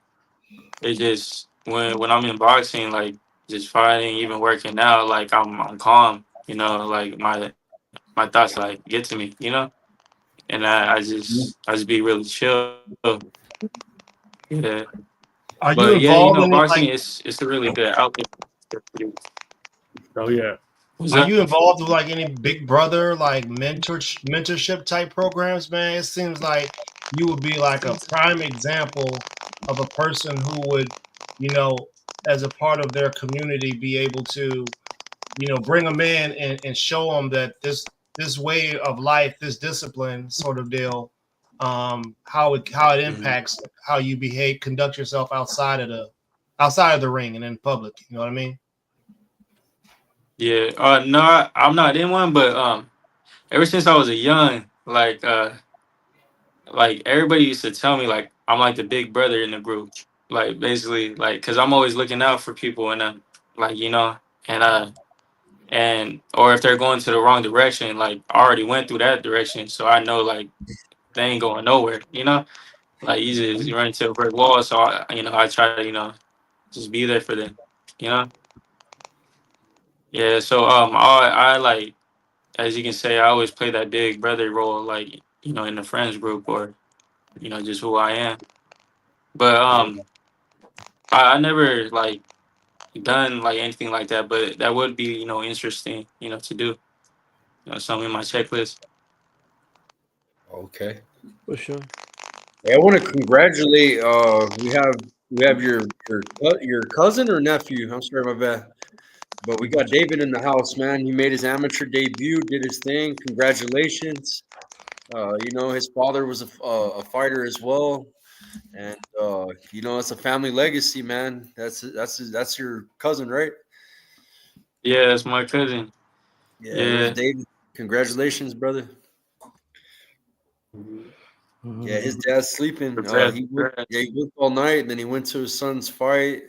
it's just when I'm in boxing, like just fighting, even working out, like I'm calm. Like my thoughts like get to me. And I just be really chill. Yeah. Are you But yeah, you involved know, in it? boxing Like, it's a really good outlet. Oh yeah. What's are that? you involved with like any Big Brother like mentorship type programs, man? It seems like you would be like a prime example of a person who would, you know, as a part of their community, be able to, you know, bring them in and show them that this way of life, this discipline sort of deal, how it Mhm. impacts how you behave, conduct yourself outside of the ring and in public. You know what I mean? Yeah. No, I'm not in one, but ever since I was a young, like everybody used to tell me like I'm like the big brother in the group. Like basically, like because I'm always looking out for people and like you know, and and or if they're going to the wrong direction, like I already went through that direction, so I know like they ain't going nowhere. You know, like you just run into a brick wall. So I try to just be there for them. You know, yeah. So I like as you can say, I always play that big brother role, like in the friends group or just who I am. But I never like done like anything like that. But that would be interesting, to do. Something in my checklist. Okay. For sure. Hey, I want to congratulate. We have your cousin or nephew. I'm sorry, my bad. But we got David in the house, man. He made his amateur debut, did his thing. Congratulations. His father was a fighter as well, and it's a family legacy, man. That's your cousin, right? Yeah, that's my cousin. Yeah, there's Yeah. David. Congratulations, brother. Yeah, his dad's sleeping. Congrats, Yeah, congrats. he worked all night, and then he went to his son's fight.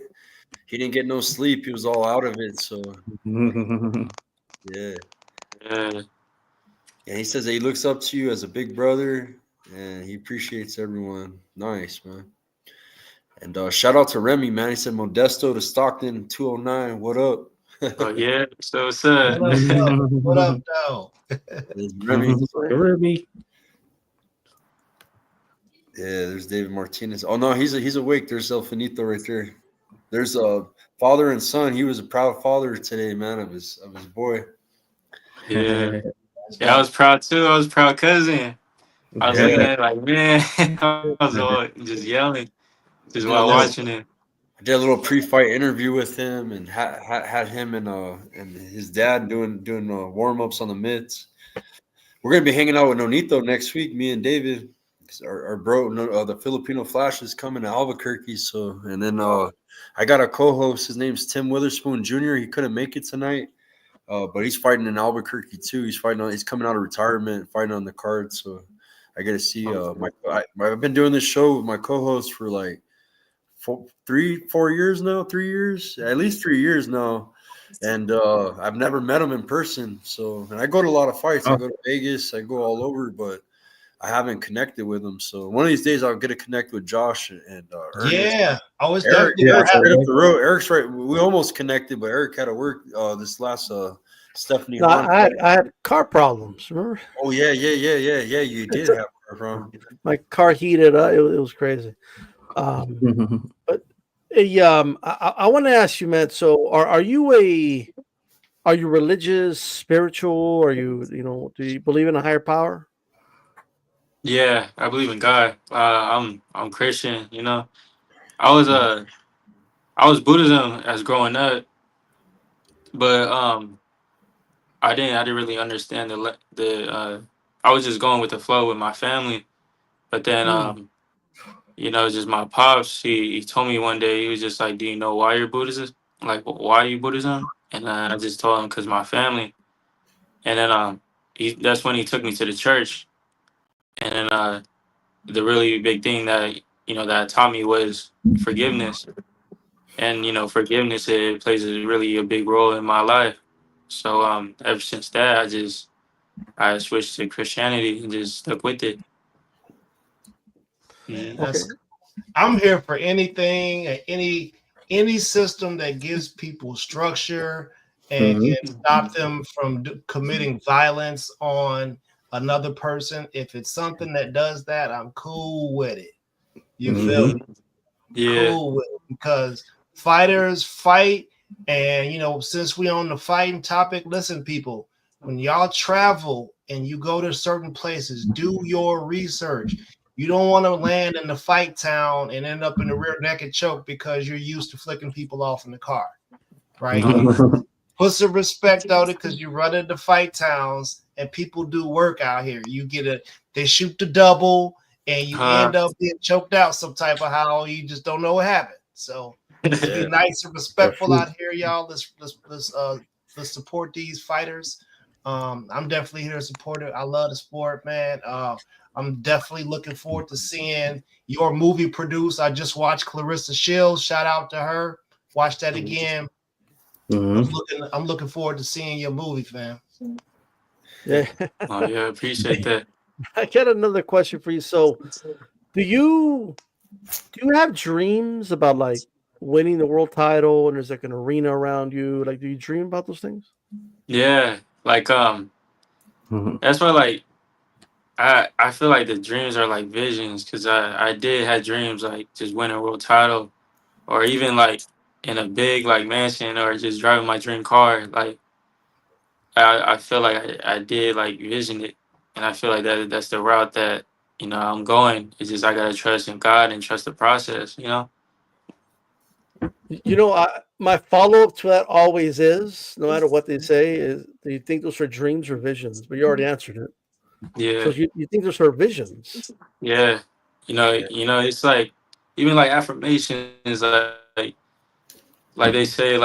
He didn't get no sleep. He was all out of it. So yeah, Yeah. yeah. He says that he looks up to you as a big brother, and he appreciates everyone. Nice, man. And shout out to Remy, man. He said Modesto to Stockton 209. What up? Oh yeah. So what's up? What up, though? What up, though? There's Remy. Ruby. Yeah, there's David Martinez. Oh no, he's awake. There's El Finito right there. There's a father and son. He was a proud father today, man, of his boy. Yeah. Yeah, I was proud too. I was proud cousin. I was looking Yeah, at it like, man, I was all just yelling I just did a while little watching it. I did a little pre-fight interview with him, and had him and his dad doing warm ups on the mitts. We're gonna be hanging out with Nonito next week, me and David. 'Cause our bro, the Filipino Flash, is coming to Albuquerque. So, and then I got a co-host. His name's Tim Witherspoon Jr. He couldn't make it tonight, but he's fighting in Albuquerque too. He's coming out of retirement, fighting on the card. So I get to see I've been doing this show with my co-host for like 4 years now, 3 years, at least 3 years now. And I've never met him in person. So, and I go to a lot of fights. I Oh, go to Vegas. I go all over, but I haven't connected with him. So one of these days I'll get to connect with Josh and Ernest. Yeah, I was Eric, definitely yeah, gonna it's have. right up the road. Eric's right. We almost connected, but Eric had to work this last Stephanie No, Hahn. I had car problems. Remember, Oh yeah. You did have her from. my car heated up. It was crazy. Um, but I want to ask you, Matt. So, are you religious, spiritual? Are do you believe in a higher power? Yeah, I believe in God. I'm Christian. I was I was Buddhism as growing up, but I didn't really understand the I was just going with the flow with my family. But then Hmm. just my pops, he told me one day, he was just like, "Do you know why you're Buddhism? Like, why are you Buddhism?" And I just told him because my family. And then that's when he took me to the church. And then the really big thing that taught me was forgiveness. And forgiveness, it plays really a big role in my life. So ever since that, I switched to Christianity and just stuck with it. Mhm. Okay. I'm here for anything, any system that gives people structure and can stop them from committing violence on another person. If it's something that does that, I'm cool with it. You feel me? Yeah. Cool with it. because fighters fight. And, you know, since we on the fighting topic, listen, people, when y'all travel and you go to certain places, do your research. You don't want to land in the fight town and end up in the rear naked choke because you're used to flicking people off in the car, right? Put some respect on it because you run into fight towns and people do work out here. They shoot the double and you end up being choked out some type of how you just don't know what happened. So let's be nice and respectful out here, y'all. Let's support these fighters. I'm definitely here to support it. I love the sport, man. I'm definitely looking forward to seeing your movie produced. I just watched Clarissa Shields. Shout out to her. Watch that again. I'm looking forward to seeing your movie, fam. Yeah. Oh yeah, appreciate that. I got another question for you. So, do you have dreams about like winning the world title and there's like an arena around you? Like, do you dream about those things? Yeah, like that's why like I feel like the dreams are like visions because I did have dreams like just winning a world title or even like in a big like mansion or just driving my dream car. Like I feel like I did like vision it, and I feel like that's the route that I'm going. It's just I gotta trust in God and trust the process. You know, my follow up to that always is, no matter what they say, is do you think those are dreams or visions? But you already answered it. So Yeah, you think those are visions? yeah. It's like even like affirmations like they say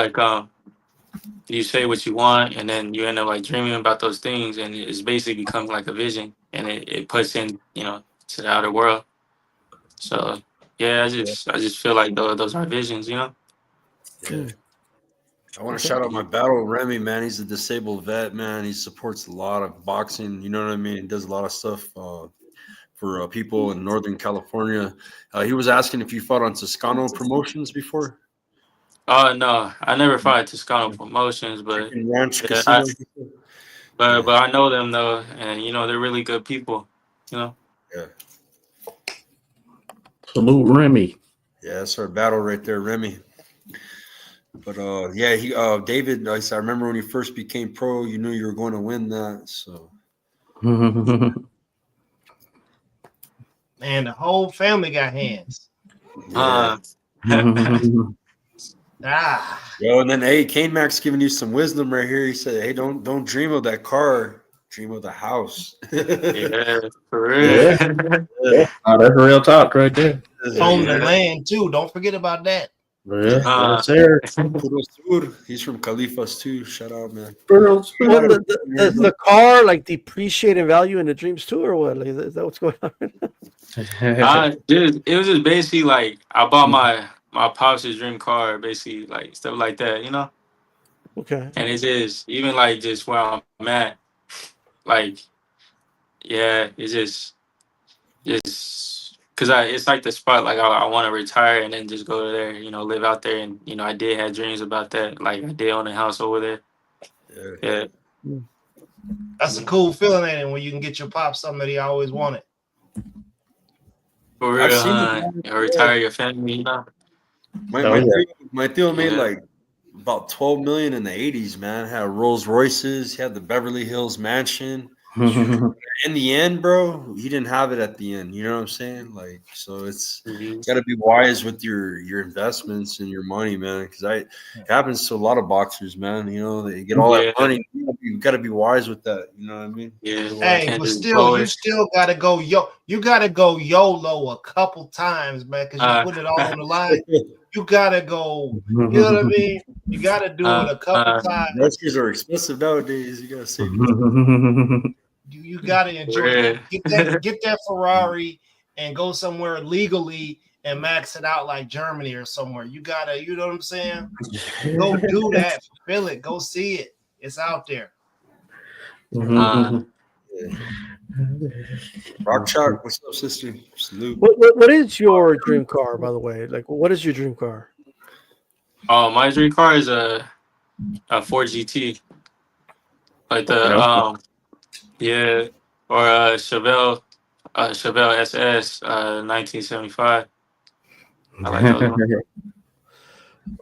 you say what you want and then you end up like dreaming about those things and it's basically become like a vision and it puts in to the outer world. So yeah, I just feel like those are visions. Yeah. I want to shout out my battle Remy, man. He's a disabled vet, man. He supports a lot of boxing. You know what I mean? He does a lot of stuff for people in Northern California. He was asking if you fought on Toscano Promotions before. Oh no, I never fought at Toscano Promotions, but Chicken Ranch yeah, Casino. but I know them though, and they're really good people. Yeah. Salute Remy. Yeah, that's our battle right there, Remy. But yeah, David. I remember when he first became pro, you knew you were going to win that. So Man, the whole family got hands. yeah. Yo, and then hey, Kane Mac's giving you some wisdom right here. He said, "Hey, don't dream of that car, dream of the house." Yeah, for real. Yeah. Oh, that's real talk right there. Own the land too. Don't forget about that. Yeah, sir. He's from Califas too. Shout out, man. Well, does the car like depreciate in value in the dreams too, or what? Like, is that what's going on? Dude, it was just basically like I bought my pops' dream car, basically like stuff like that. Okay. And it's just even like just where I'm at, like yeah, it's just because it's like the spot like I want to retire and then just go there, live out there, and I did have dreams about that, like I did own a house over there. Yeah. That's a cool feeling, ain't it? When you can get your pop something that he always wanted. For real, or retire your family. My deal made like about 12 million in the 80s, man. Had Rolls Royces, he had the Beverly Hills mansion. In the end, bro, he didn't have it at the end. You know what I'm saying? Like, so it's got to be wise with your investments and your money, man. Because it happens to a lot of boxers, man. They get all that money. You got to be wise with that. You know what I mean? Yeah. Hey, but still, you still gotta go You gotta go YOLO a couple times, man, because you put it all on the line. You gotta go. You know what I mean? You gotta do it a couple times. Roasters are expensive nowadays. You gotta save. You gotta enjoy it. Get that Ferrari and go somewhere legally and max it out like Germany or somewhere. You gotta, you know what I'm saying? Go do that. Feel it. Go see it. It's out there. Rock Chalk, what's up, sister? Salute. What is your dream car, by the way? Like, what is your dream car? Oh, my dream car is a Ford GT, like the or a Chevelle SS 1975. I like those ones.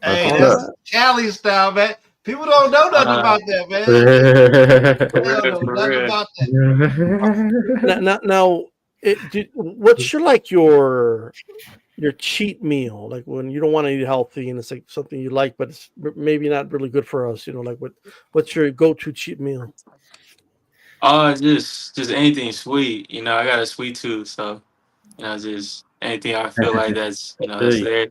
Hey, What's that's Cali style, man. People don't know nothing about that, man. For They don't real, know for nothing real. about that. Now what's your cheat meal, like when you don't want to eat healthy and it's like something you like, but it's maybe not really good for us, like what's your go-to cheat meal? Just anything sweet. I got a sweet tooth, so just anything I feel like that's that's Hey, there.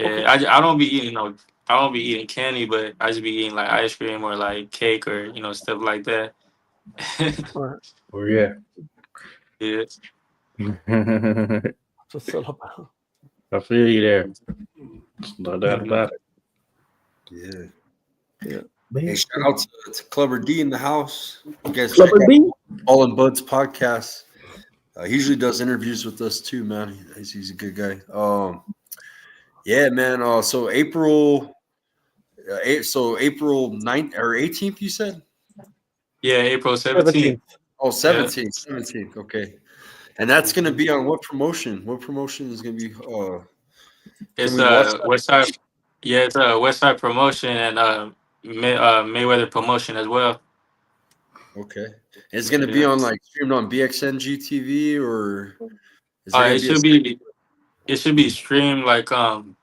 Okay. Yeah, I don't be eating I don't be eating candy, but I just be eating like ice cream or like cake or stuff like that. All right. oh yeah. Yeah. So it's all about. I feel you there. No doubt about it. Yeah. Yeah. Hey, shout out to Clever D in the house. You guys check Clubber out B. All in Bud's podcast. He usually does interviews with us too, man. He's a good guy. Yeah, man. So April 9th or 18th, you said? Yeah, April 17th. 17th. Oh, Yeah. 17th. Okay. And that's gonna be on what promotion? What promotion is gonna be? Can It's we watch that? West Side. Yeah, it's West Side Promotion and Mayweather Promotion as well. Okay. It's gonna be Yeah. on like streamed on BXN GTV or is there gonna It be a should be streamed like on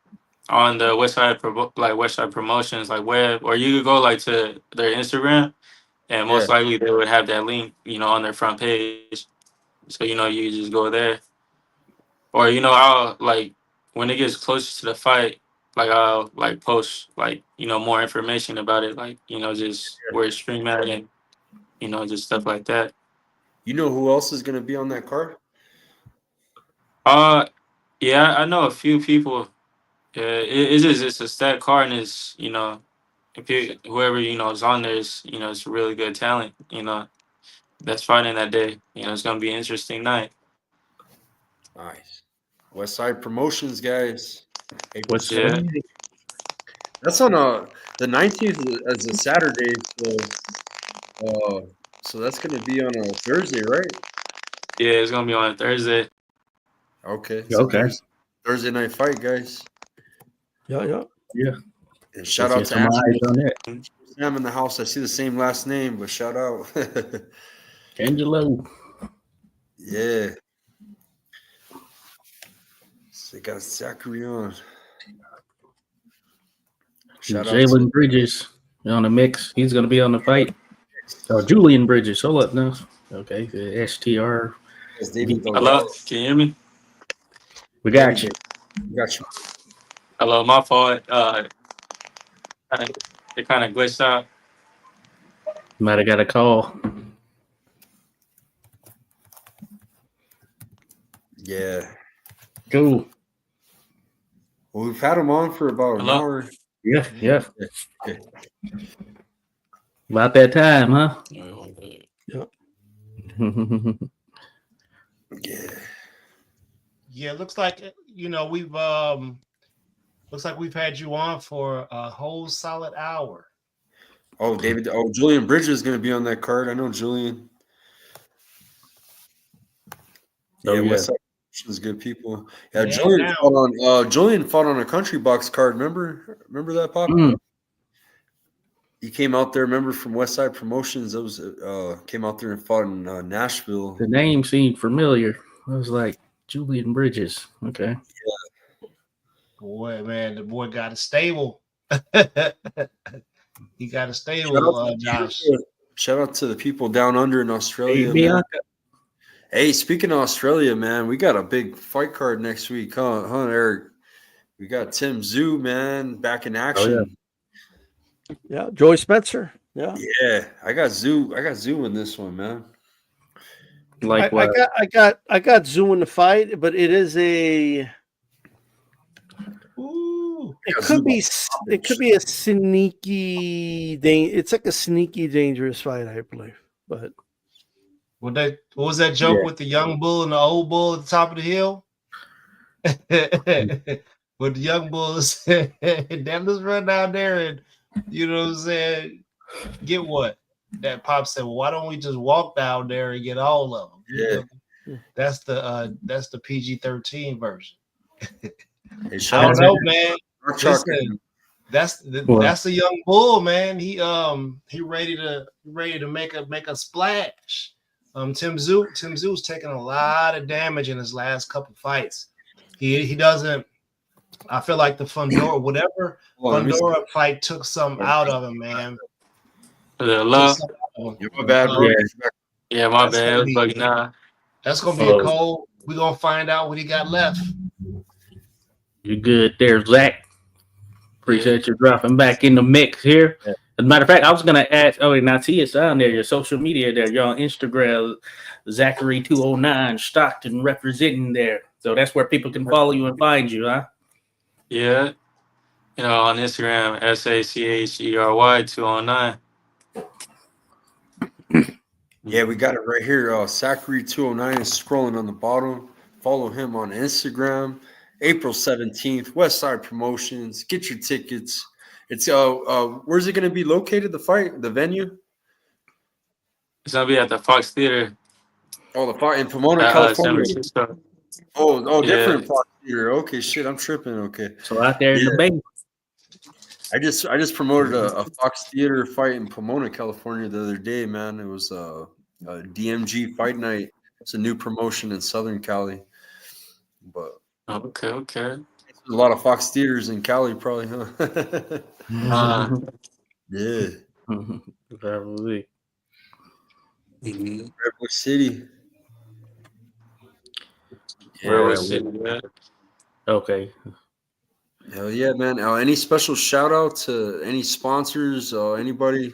the West Side Promotions like web, or you could go like to their Instagram, and yeah. most likely they would have that link on their front page. So you just go there, or I'll like when it gets closer to the fight, like I'll like post like more information about it, like just where it's streamed at and just stuff like that. You know who else is gonna be on that card? Uh, yeah, I know a few people. Yeah, it's a stat card, and it's if whoever is on there is it's really good talent. That's fighting that day. It's gonna be an interesting night. Nice. West Side Promotions, guys. April What's 7th. Yeah, That's on the 19th as a Saturday, so that's gonna be on a Thursday, right? yeah, it's gonna be on Thursday. Okay. So okay? Thursday night fight, guys. Yeah. Yeah. And shout Let's out get to some eyes on that. Sam in the house. I see the same last name, but shout out. Angelo. Yeah. So they got Sachery on. Shout out to Jalen Bridges on the mix. He's going to be on the fight. Julian Bridges. Hold up now. Okay. The STR. David Hello, Delgado. can you hear me? We got you. Got you. Hello, my fault. It kind of glitched out. Might have got a call. Yeah. Cool. Well, we've had him on for about an Hello? hour. Yeah. Okay. About that time, huh? Yeah. Yeah, looks like we've had you on for a whole solid hour. Oh, David. Oh, Julian Bridges is going to be on that card. I know Julian. Oh, yeah. West Side is good people. Yeah, Yeah, Julian fought on a country box card. Remember that, Pop? He came out there. Remember from West Side Promotions? That was came out there and fought in Nashville. The name seemed familiar. I was like Julian Bridges. Okay. Yeah. Boy, man, the boy got a stable. He got a stable, Josh. Shout out to the people down under in Australia. Hey, Bianca. Hey, speaking of Australia, man, we got a big fight card next week, huh, Eric? We got Tim Zhu, man, back in action. Yeah, Joey Spencer. Yeah. Yeah, I got Zhu in this one, man. Like I got Zoo in the fight, but it is a. Ooh. It could be a sneaky. It's like a sneaky, dangerous fight, I believe. But What was that joke with the young bull and the old bull at the top of the hill? But the young bull said, "Damn, let's run down there and what I'm saying, get what?" That Pop said, "Well, why don't we just walk down there and get all of them?" Yeah, that's the PG-13 version. Hey, I don't know, man. Rock Chalk. Listen, that's a young bull, man. He ready to make a splash. Tim Zoo's taking a lot of damage in his last couple fights. He doesn't. I feel like the Fundora fight took some out of him, man. Hello? My bad, bro. Yeah, my bad. It was bugging out. That's gonna be a cold. We're gonna find out what he got left. You good there, Zach? Appreciate you dropping back in the mix here. As a matter of fact, I was gonna ask. Oh, and I see it's down there. Your social media there. You're on Instagram, Sachery209 Stockton representing there. So that's where people can follow you and find you, huh? Yeah. You know, on Instagram, Sachery 209. Yeah, we got it right here. Sachery 209 is scrolling on the bottom. Follow him on Instagram. April 17th, West Side Promotions. Get your tickets. It's where's it going to be located? The fight, the venue? It's gonna be at the Fox Theater. Oh, the fight in Pomona, San California. Francisco. Oh, Yeah. different Fox Theater. Okay, shit, I'm tripping. Okay, So out there in the Bay. I just promoted a Fox Theater fight in Pomona, California the other day, man. It was a DMG fight night. It's a new promotion in Southern Cali, but Okay. there's a lot of Fox Theaters in Cali, probably, huh? Yeah. Probably. Redwood City. Redwood City, yeah. Okay. Hell yeah, man. Any special shout out to any sponsors or anybody?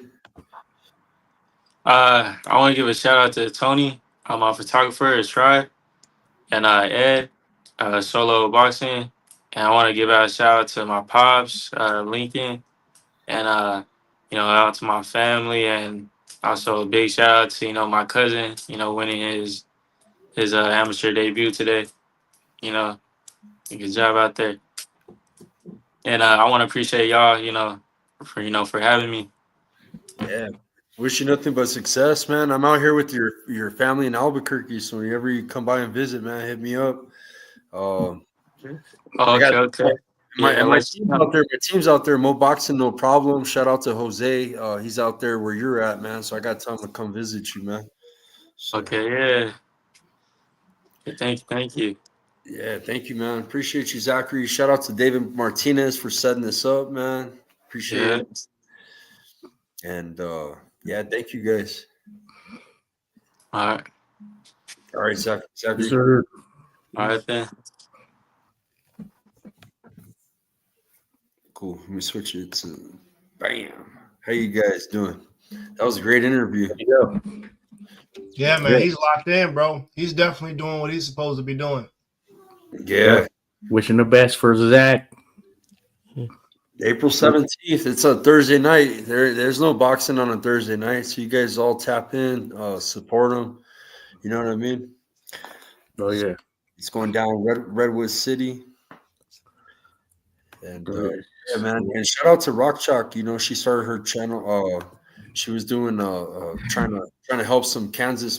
I want to give a shout out to Tony, my photographer, Try, and Ed, Solo Boxing. And I want to give out a shout out to my pops, Lincoln, and out to my family, and also a big shout out to my cousin, winning his amateur debut today. Good job out there. And I want to appreciate y'all, for having me. Yeah. Wish you nothing but success, man. I'm out here with your family in Albuquerque, so whenever you come by and visit, man, hit me up. Okay. My team's out there. My team's out there. Mo Boxing, no problem. Shout out to Jose. He's out there where you're at, man. So I got time to come visit you, man. So, Okay, yeah. Thank you. Yeah, thank you, man. Appreciate you, Zachary. Shout out to David Martinez for setting this up, man. Appreciate it. And yeah, thank you guys. All right, Zachary. Sure. All right then. Cool. Let me switch it to bam. How you guys doing? That was a great interview. Yeah, man. He's locked in, bro. He's definitely doing what he's supposed to be doing. Yeah. Wishing the best for Zach. April 17th. It's a Thursday night. There's no boxing on a Thursday night, so you guys all tap in, support them. You know what I mean? Oh yeah. It's going down Redwood City. And yeah, man. And shout out to Rock Chalk. She started her channel. She was doing trying to help some Kansas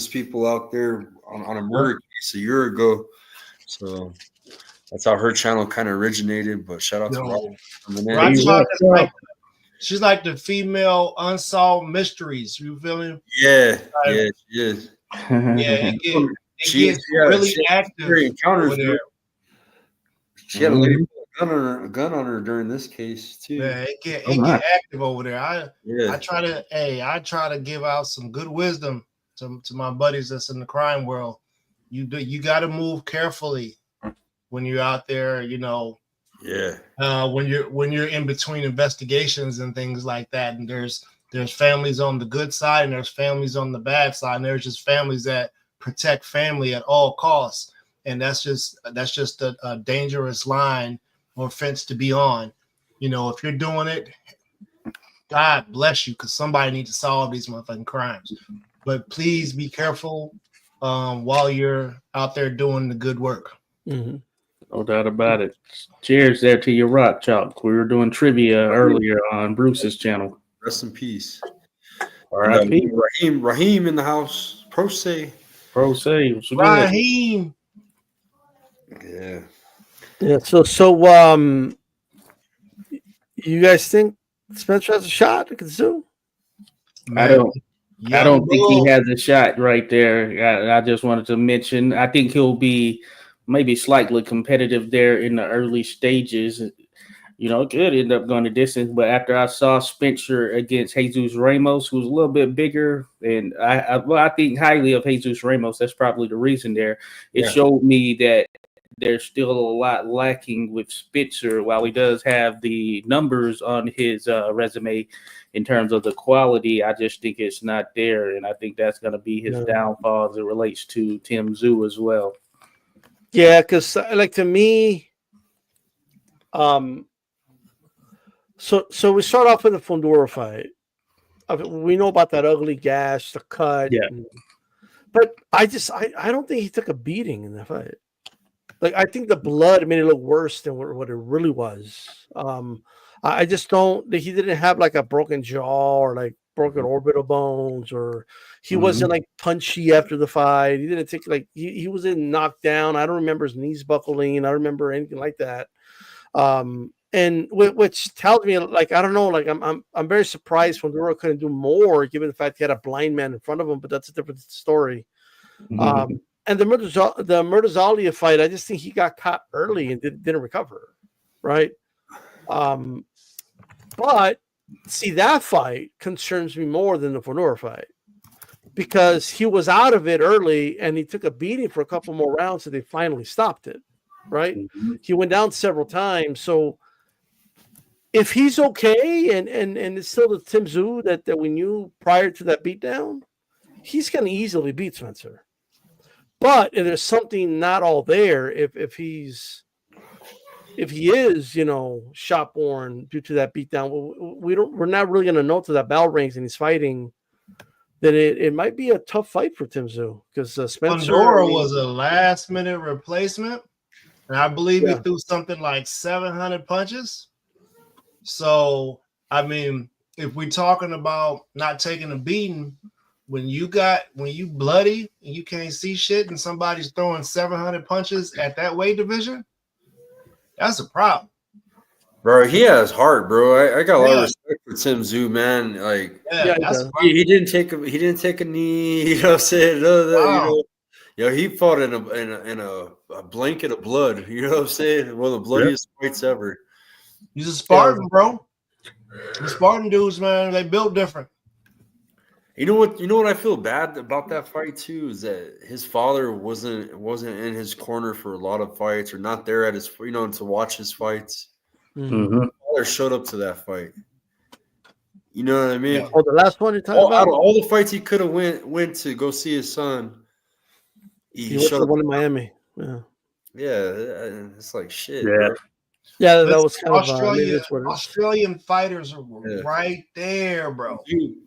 people out there on a murder case a year ago. So that's how her channel kind of originated. But shout out to Rock Chalk. She's like the female unsolved mysteries. You feel me? Yeah, she is. Yeah, it gets really active encounters over there. She had a lady put a gun on her during this case too. Yeah, it get active over there. I try to give out some good wisdom to my buddies that's in the crime world. You got to move carefully when you're out there. Yeah. When you're in between investigations and things like that, and there's families on the good side and there's families on the bad side, and there's just families that protect family at all costs, and that's just a dangerous line or fence to be on. If you're doing it, God bless you, because somebody needs to solve these motherfucking crimes. But please be careful while you're out there doing the good work. Mm-hmm. No doubt about it. Cheers there to your Rock Chalk. We were doing trivia earlier on Bruce's channel. Rest in peace. R.I.P. Raheem in the house. Pro se. Raheem. Yeah. Yeah. You guys think Spencer has a shot against Zoo? I Man, don't. I young don't think he bull. has a shot right there. I just wanted to mention. I think he'll be maybe slightly competitive there in the early stages. It could end up going the distance. But after I saw Spencer against Jesus Ramos, who's a little bit bigger, and I think highly of Jesus Ramos. That's probably the reason there. It Yeah. showed me that there's still a lot lacking with Spencer. While he does have the numbers on his resume in terms of the quality, I just think it's not there, and I think that's going to be his downfall as it relates to Tim Zoo as well. Yeah, because like to me, so we start off with the Fundora fight. We know about that ugly gash, the cut. Yeah. But I don't think he took a beating in that fight. Like I think the blood made it look worse than what it really was. I just don't. He didn't have like a broken jaw or like broken orbital bones, or he wasn't like punchy after the fight. He didn't take like he wasn't knocked down. I don't remember his knees buckling. I don't remember anything like that. And which tells me like I don't know. Like I'm very surprised Fundora couldn't do more given the fact he had a blind man in front of him. But that's a different story. And the Murtazalia fight, I just think he got caught early and didn't recover, right? But see, that fight concerns me more than the Fonora fight because he was out of it early and he took a beating for a couple more rounds and they finally stopped it, right? He went down several times. So if he's okay and it's still the Tim Zoo that we knew prior to that beatdown, he's going to easily beat Spencer. But if there's something not all there, if he is, shot born due to that beatdown, we're not really gonna know till that bell rings and he's fighting. Then it might be a tough fight for Tim Zoo because Spencer was a last minute replacement, and I believe he threw something like 700 punches. So I mean, if we're talking about not taking a beating. When you bloody and you can't see shit and somebody's throwing 700 punches at that weight division, that's a problem. Bro, he has heart, bro. I got a lot of respect for Tim Zoo, man. Like, he didn't take a knee. You know what I'm saying? Wow. He fought in a blanket of blood. You know what I'm saying? One of the bloodiest fights ever. He's a Spartan, bro. The Spartan dudes, man, they built different. You know what I feel bad about that fight too is that his father wasn't in his corner for a lot of fights or not there at his to watch his fights. His father showed up to that fight. You know what I mean? Oh, the last one you're talking about? Out of all the fights he could have went to go see his son, he went to the one in Miami. It's like shit. Yeah. Bro. Yeah, that was kind Australian fighters are right there, bro.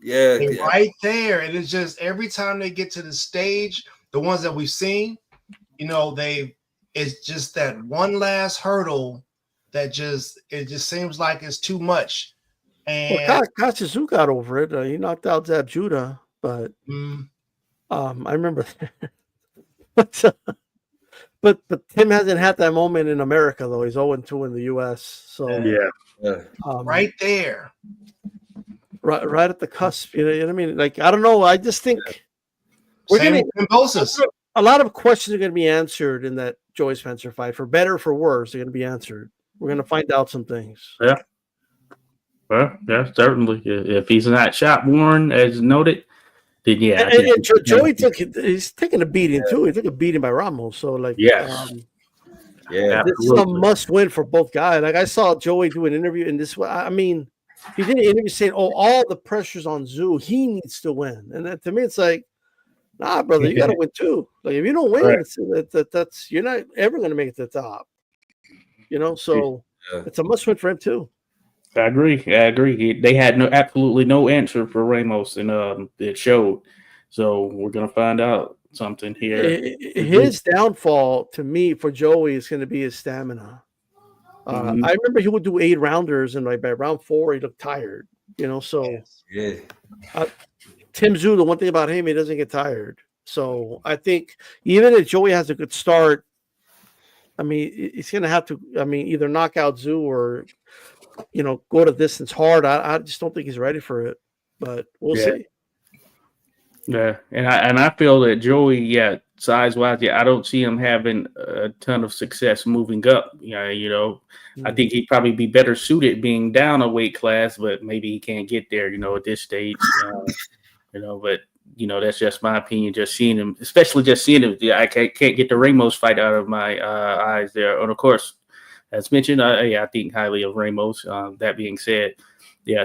They're right there. And it's just every time they get to the stage, the ones that we've seen, it's just that one last hurdle that it just seems like it's too much. And Kachizu got over it. He knocked out Zab Judah, but I remember But Tim hasn't had that moment in America though. He's 0-2 in the U.S. So right there, right at the cusp. You know what I mean? Like I don't know. I just think a lot of questions are going to be answered in that Joey Spencer fight, for better or for worse. They're going to be answered. We're going to find out some things. Yeah. Well, yeah, certainly. If he's not shot born, as noted. And Joey he's taking a beating too. He took a beating by Ramos. So like, this is a must win for both guys. Like I saw Joey do an interview in this. I mean, he did an interview saying, "Oh, all the pressure's on Zoo. He needs to win." And to me, it's like, nah, brother, you got to win too. Like if you don't win, that's you're not ever going to make it to the top. So it's a must win for him too. I agree. They had absolutely no answer for Ramos, and it showed. So we're gonna find out something here. His downfall, to me, for Joey is going to be his stamina. I remember he would do 8 rounders, and by round 4, he looked tired. So Tim Zoo, the one thing about him, he doesn't get tired. So I think even if Joey has a good start, I mean, he's going to have to. I mean, either knock out Zoo or go to distance hard. I just don't think he's ready for it, but we'll see. Yeah, and I feel that Joey, size wise, I don't see him having a ton of success moving up. I think he'd probably be better suited being down a weight class, but maybe he can't get there. At this stage, but that's just my opinion. Just seeing him, especially just seeing him, I can't get the Ramos fight out of my eyes there. And of course, as mentioned, I think highly of Ramos. That being said,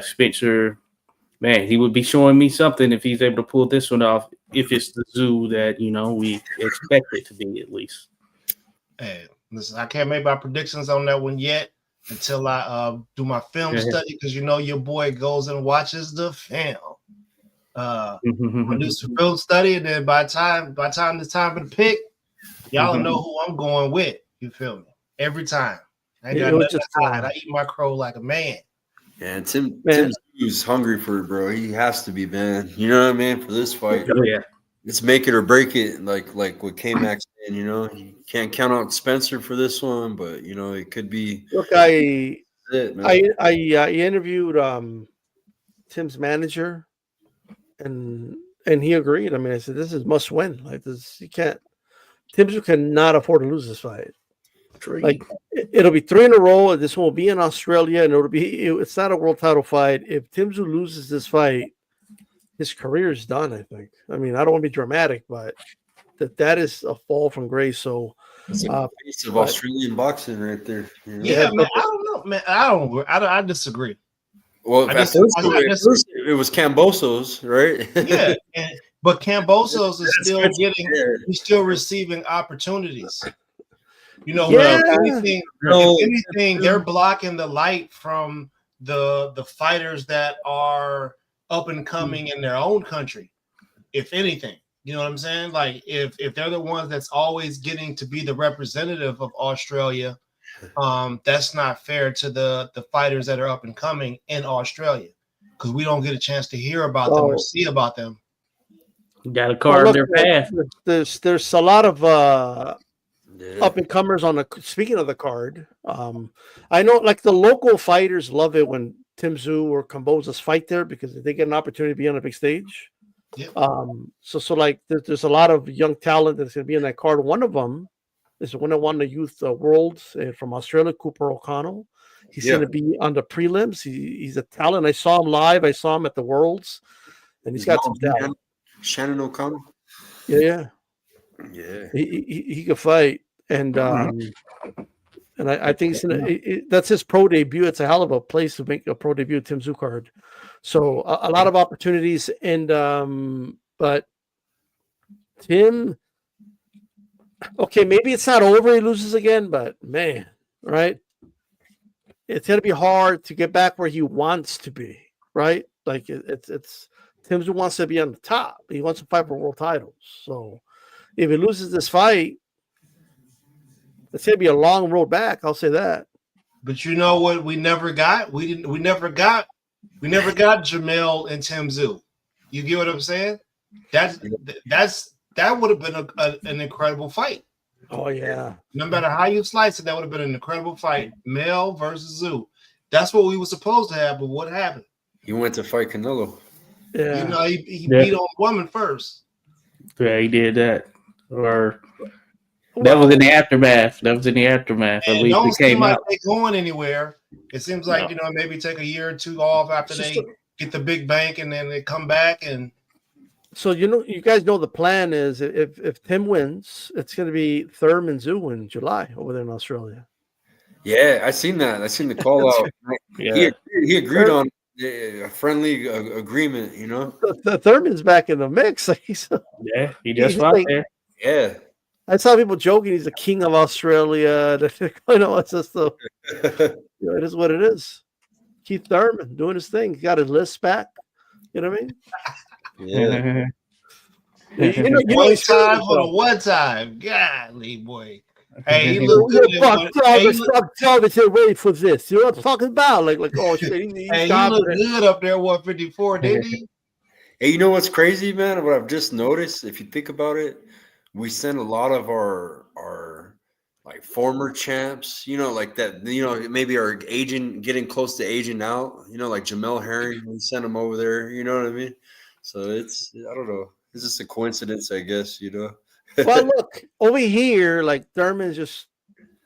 Spencer. Man, he would be showing me something if he's able to pull this one off. If it's the Zoo that we expect it to be, at least. Hey, listen, I can't make my predictions on that one yet until I do my film study, because your boy goes and watches the film. I do some film study, and then by the time it's time for the pick, y'all know who I'm going with. You feel me? Every time. I ain't got nothing to hide. I eat my crow like a man. Yeah, Tim's hungry for it, bro. He has to be, man. You know what I mean? For this fight. Oh, yeah. It's make it or break it, like what K-Max said, you can't count out Spencer for this one, but it could be. Look, I interviewed Tim's manager, and he agreed. I mean, I said this is must win. Like this, you can't. Tim's cannot afford to lose this fight. Like it'll be 3 in a row. This will be in Australia, and it's not a world title fight. If Tim Tszyu loses this fight, his career is done. I think. I mean, I don't want to be dramatic, but that is a fall from grace. So, it's a piece of Australian boxing right there. Yeah, man. I don't know, man. I disagree. Well, it was Cambosos, right? Yeah, but Cambosos is he's still receiving opportunities. If anything, they're blocking the light from the fighters that are up and coming in their own country. If anything, you know what I'm saying? Like if they're the ones that's always getting to be the representative of Australia, that's not fair to the fighters that are up and coming in Australia, because we don't get a chance to hear about them or see about them. You got to carve their path. There's a lot of up and comers on the. Speaking of the card, I know like the local fighters love it when Tim Tszyu or Kambosos fight there because they get an opportunity to be on a big stage. Yep. So like there's a lot of young talent that's going to be in that card. One of them is the one that won the Youth Worlds from Australia, Cooper O'Connell. He's going to be on the prelims. He's a talent. I saw him live. I saw him at the Worlds, and he's got some talent. Shannon O'Connell. Yeah. He could fight, and I think that's his pro debut. It's a hell of a place to make a pro debut, Tim Tszyu card. So a lot of opportunities, and but Tim, okay, maybe it's not over. He loses again, but man, right? It's gonna be hard to get back where he wants to be, right? Like it's Tim Tszyu wants to be on the top. He wants to fight for world titles. So if he loses this fight, it's gonna be a long road back. I'll say that. But you know what? We never got. We never got Jamel and Tim Tszyu. You get what I'm saying? That would have been an incredible fight. Oh yeah. No matter how you slice it, that would have been an incredible fight. Mel versus Tszyu. That's what we were supposed to have. But what happened? He went to fight Canelo. Yeah. He beat on a woman first. Yeah, he did that. Or that was in the aftermath. At least don't it came seem like out. they're going anywhere. It seems like maybe take a year or two off after they get the big bank, and then they come back. And so you guys know the plan is if Tim wins, it's going to be Thurman Tszyu in July over there in Australia. Yeah, I seen that. I seen the call out. Yeah. He agreed on a friendly agreement. The Thurman's back in the mix. He just fought there. Yeah. I saw people joking he's the king of Australia. It's just it is what it is. Keith Thurman doing his thing. He got his list back. You know what I mean? Yeah. one time for the one time. Golly, boy. Hey, he looked good. Stop talking. Wait for this. You know what I'm talking about? Like oh shit. He looked good up there, 154, didn't he? Hey, you know what's crazy, man? What I've just noticed, if you think about it, we send a lot of our like former champs, like that, maybe are getting close to aging out, like Jamel Herring, we sent him over there, you know what I mean? So I don't know. It's just a coincidence, I guess, Well, look, over here, like Thurman's just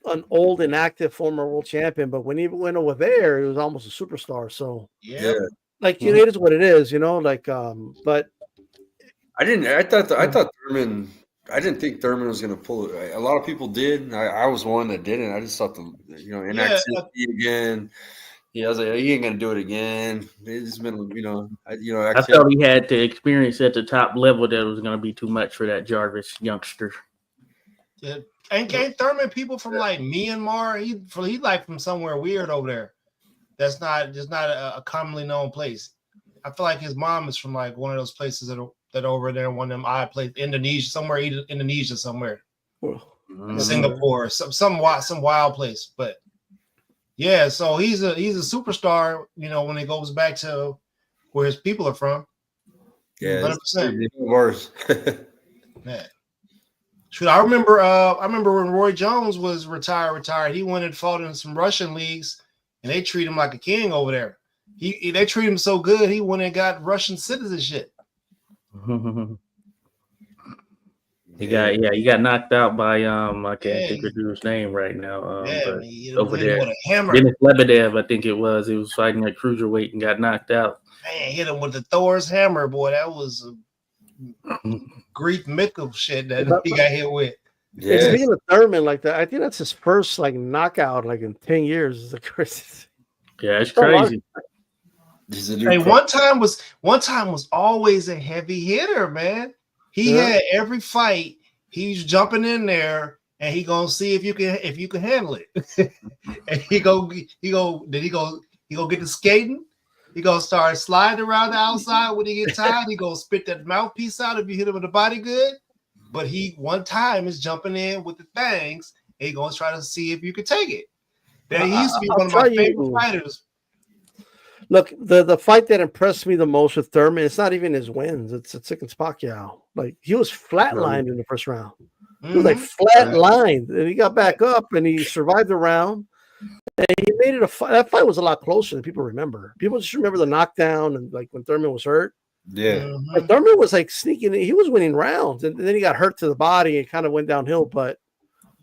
an old and active former world champion, but when he went over there, he was almost a superstar. So Yeah. like it is what it is, like but I thought Thurman. I didn't think Thurman was going to pull it. A lot of people did. I was one that didn't. I just thought inactivity again. Yeah, I was like, he ain't going to do it again. It's been, I felt he had the experience at the top level that was going to be too much for that Jarvis youngster. Yeah. Ain't Thurman people from like Myanmar? He like from somewhere weird over there. That's not a commonly known place. I feel like his mom is from like one of those places that over there, one of them odd places, Indonesia somewhere, Singapore, some wild place. But yeah, so he's a superstar. When it goes back to where his people are from. Yeah, 100%. Worse. Man. Shoot, I remember when Roy Jones was retired. He went and fought in some Russian leagues, and they treat him like a king over there. They treat him so good, he went and got Russian citizenship. He got knocked out by I can't think of his name right now. But over there, with a hammer. Denis Lebedev, I think it was. He was fighting at cruiserweight and got knocked out. Man, hit him with the Thor's hammer, boy. That was Greek mythical shit that he got hit with. Yeah. Speaking of Thurman, like that, I think that's his first like knockout like in 10 years. It's crazy. Yeah, it's crazy. Hey, one time was always a heavy hitter, man. He had every fight. He's jumping in there, and he gonna see if you can handle it. And he go get the skating. He gonna start sliding around the outside when he get tired. He gonna spit that mouthpiece out if you hit him with the body good. But he one time is jumping in with the fangs, and he gonna try to see if you can take it. That he used to be one of my favorite fighters. Look, the fight that impressed me the most with Thurman, it's not even his wins. It's against Pacquiao. Like he was flatlined in the first round. He was like flatlined, and he got back up and he survived the round. And he made it a fight. That fight was a lot closer than people remember. People just remember the knockdown and like when Thurman was hurt. Yeah, but Thurman was like sneaking. He was winning rounds, and then he got hurt to the body and kind of went downhill. But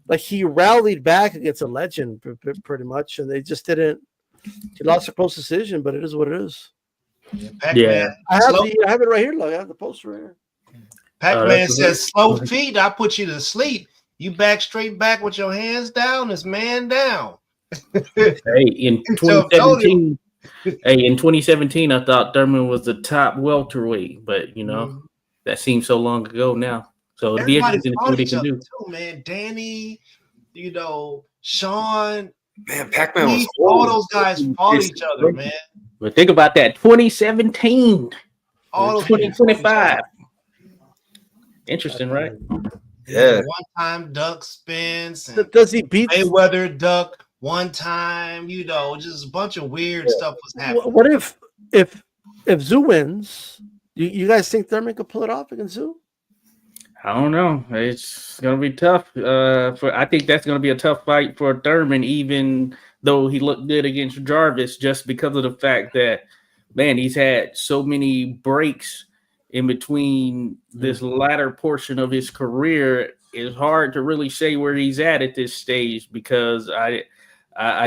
like he rallied back against a legend pretty much, and they just didn't. He lost a close decision, but it is what it is. Yeah. I have it right here. Look, I have the poster right here. Pac-Man says, slow feet, I put you to sleep. You back straight back with your hands down, it's man down. Hey, in 2017, I thought Thurman was the top welterweight, but that seems so long ago now. So it'd be interesting to see what he can do. Too, man. Danny, Sean, man, Pac-Man was all those guys fought each other, man. But think about that, 2017, all those 2025. Interesting, right? Yeah. One time duck spins. Does he beat Mayweather duck one time? Just a bunch of weird stuff was happening. What if Zoo wins? You guys think Thurman could pull it off against Zoo? I don't know. It's gonna be tough. I think that's gonna be a tough fight for Thurman, even though he looked good against Jarvis, just because of the fact that, man, he's had so many breaks in between this latter portion of his career. It's hard to really say where he's at this stage, because I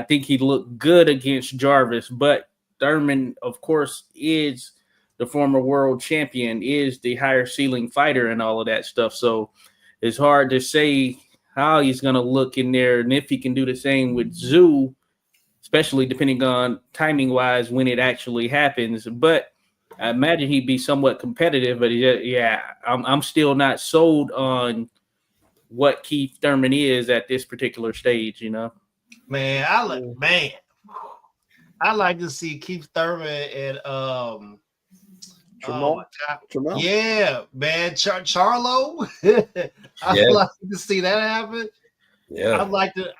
think he looked good against Jarvis, but Thurman, of course, is the former world champion, is the higher ceiling fighter and all of that stuff. So it's hard to say how he's going to look in there and if he can do the same with Zoo, especially depending on timing wise when it actually happens. But I imagine he'd be somewhat competitive, but I'm still not sold on what Keith Thurman is at this particular stage, Man, I like to see Keith Thurman and Jamal. Yeah, man, Charlo. I'd like to see that happen. Yeah,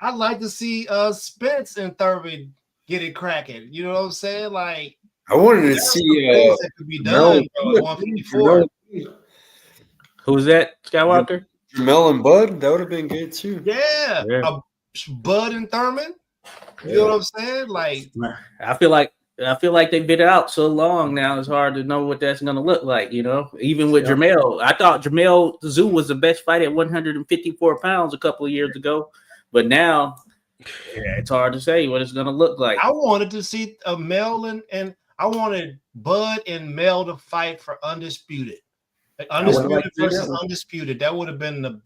I'd like to see Spence and Thurman get it cracking. You know what I'm saying? Like, I wanted to see that could be done, bro, 154. Who's that, Skywalker? Jamel and Bud, that would have been good too. Yeah. Bud and Thurman. You know what I'm saying? Like, I feel like they've been out so long now. It's hard to know what that's going to look like. Even with Jamel, I thought Jamel Zoo was the best fight at 154 pounds a couple of years ago, but now it's hard to say what it's going to look like. I wanted to see a Mel and I wanted Bud and Mel to fight for Undisputed. Undisputed versus Undisputed. That would have been the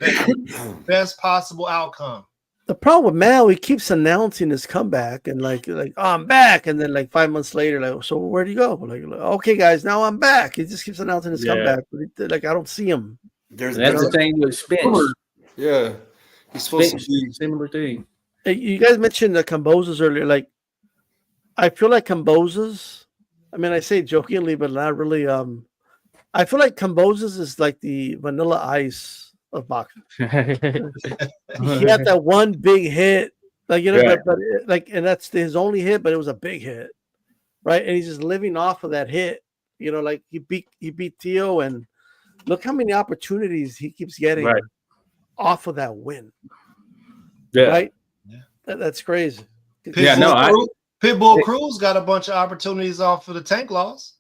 best possible outcome. The problem with Mal, he keeps announcing his comeback and like, oh, I'm back, and then like 5 months later, like, so where do you go? Like, okay, guys, now I'm back. He just keeps announcing his comeback, but like I don't see him. That's the thing with Spence. Yeah, he's supposed to be similar thing. Hey, you guys mentioned the Combozas earlier. Like, I feel like Combozas. I mean, I say jokingly, but not really. I feel like Combozas is like the Vanilla Ice of boxing. He had that one big hit, like but like, and that's his only hit, but it was a big hit, right? And he's just living off of that hit. Like he beat Tio, and look how many opportunities he keeps getting off of that win. Yeah, right. Yeah, that's crazy. Pitbull Cruz got a bunch of opportunities off of the tank loss.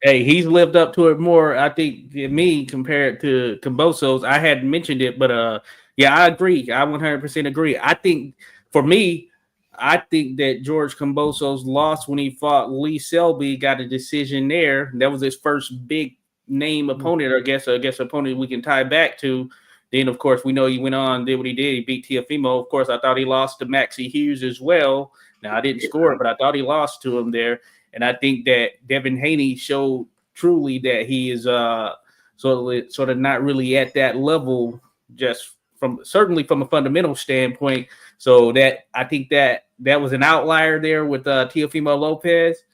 Hey, he's lived up to it more, I think, than me compared to Cambosos. I hadn't mentioned it, but I agree. I 100% agree. I think that George Cambosos lost when he fought Lee Selby, got a decision there. That was his first big name opponent, or I guess opponent we can tie back to. Then, of course, we know he went on, did what he did. He beat Teofimo. Of course, I thought he lost to Maxie Hughes as well. Now, I didn't score it, but I thought he lost to him there. And I think that Devin Haney showed truly that he is sort of not really at that level, just certainly from a fundamental standpoint. So that I think that was an outlier there with Teofimo Lopez.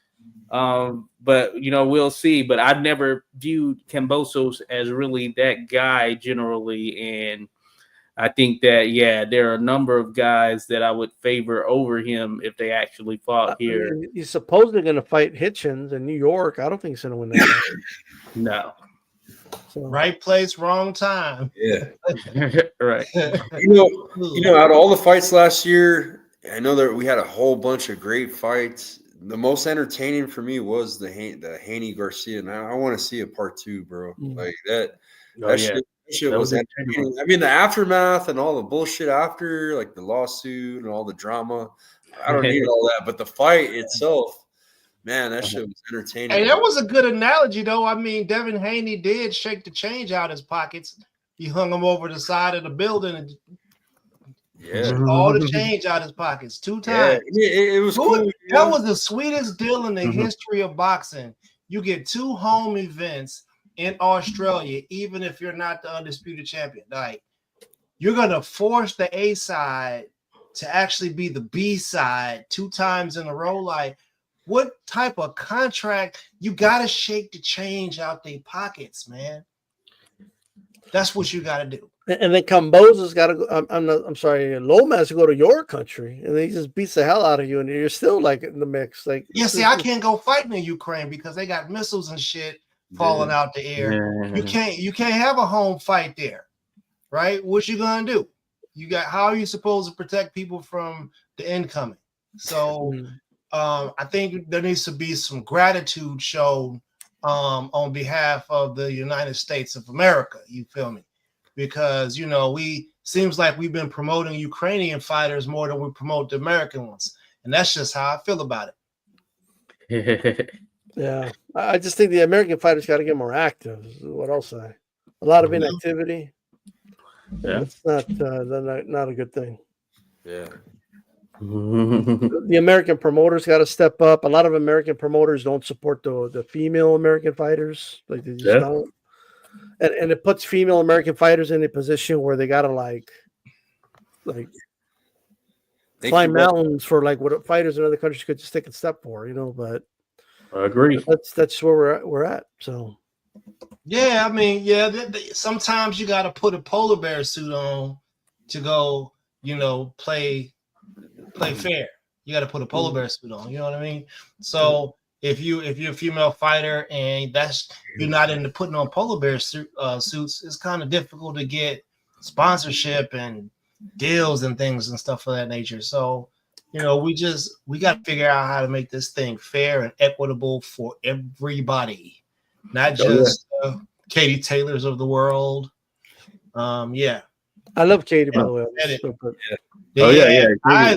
But we'll see. But I've never viewed Cambosos as really that guy generally, and I think that there are a number of guys that I would favor over him if they actually fought here. He's supposedly going to fight Hitchens in New York. I don't think he's going to win that fight. No. So. Right place, wrong time. Yeah. Right. Out of all the fights last year, I know that we had a whole bunch of great fights. The most entertaining for me was the Haney Garcia. And I want to see a part 2, bro. Like that. Shit was entertaining. I mean, the aftermath and all the bullshit after, like the lawsuit and all the drama. I don't need all that, but the fight itself, man, that shit was entertaining. Hey, that was a good analogy, though. I mean, Devin Haney did shake the change out his pockets. He hung him over the side of the building and all the change out his pockets 2 times. Yeah, it was cool. That was the sweetest deal in the history of boxing. You get 2 home events in Australia, even if you're not the undisputed champion. Like, you're gonna force the A side to actually be the B side 2 times in a row. Like, what type of contract? You gotta shake the change out their pockets, man. That's what you gotta do. And then Cambosa's got to go. I'm sorry, Lomas to go to your country, and then he just beats the hell out of you, and you're still like in the mix. Like, I can't go fighting in Ukraine because they got missiles and shit falling out the air. You can't have a home fight there, right? What you gonna do? How are you supposed to protect people from the incoming? So I think there needs to be some gratitude shown on behalf of the United States of America. You feel me? Because seems like we've been promoting Ukrainian fighters more than we promote the American ones, and that's just how I feel about it. Yeah, I just think the American fighters got to get more active. Is what I'll say. A lot of inactivity. Yeah, it's not a good thing. Yeah. The American promoters got to step up. A lot of American promoters don't support the female American fighters. Like, they just don't. And it puts female American fighters in a position where they got to like climb mountains for like what fighters in other countries could just take a step for, but I agree. That's where we're at. So I mean, sometimes you got to put a polar bear suit on to go, play fair. You got to put a polar bear suit on. You know what I mean? So if you're a female fighter and you're not into putting on polar bear suits, it's kind of difficult to get sponsorship and deals and things and stuff of that nature. So, we got to figure out how to make this thing fair and equitable for everybody, not just Katie Taylors of the world. Yeah. I love Katie, by the way.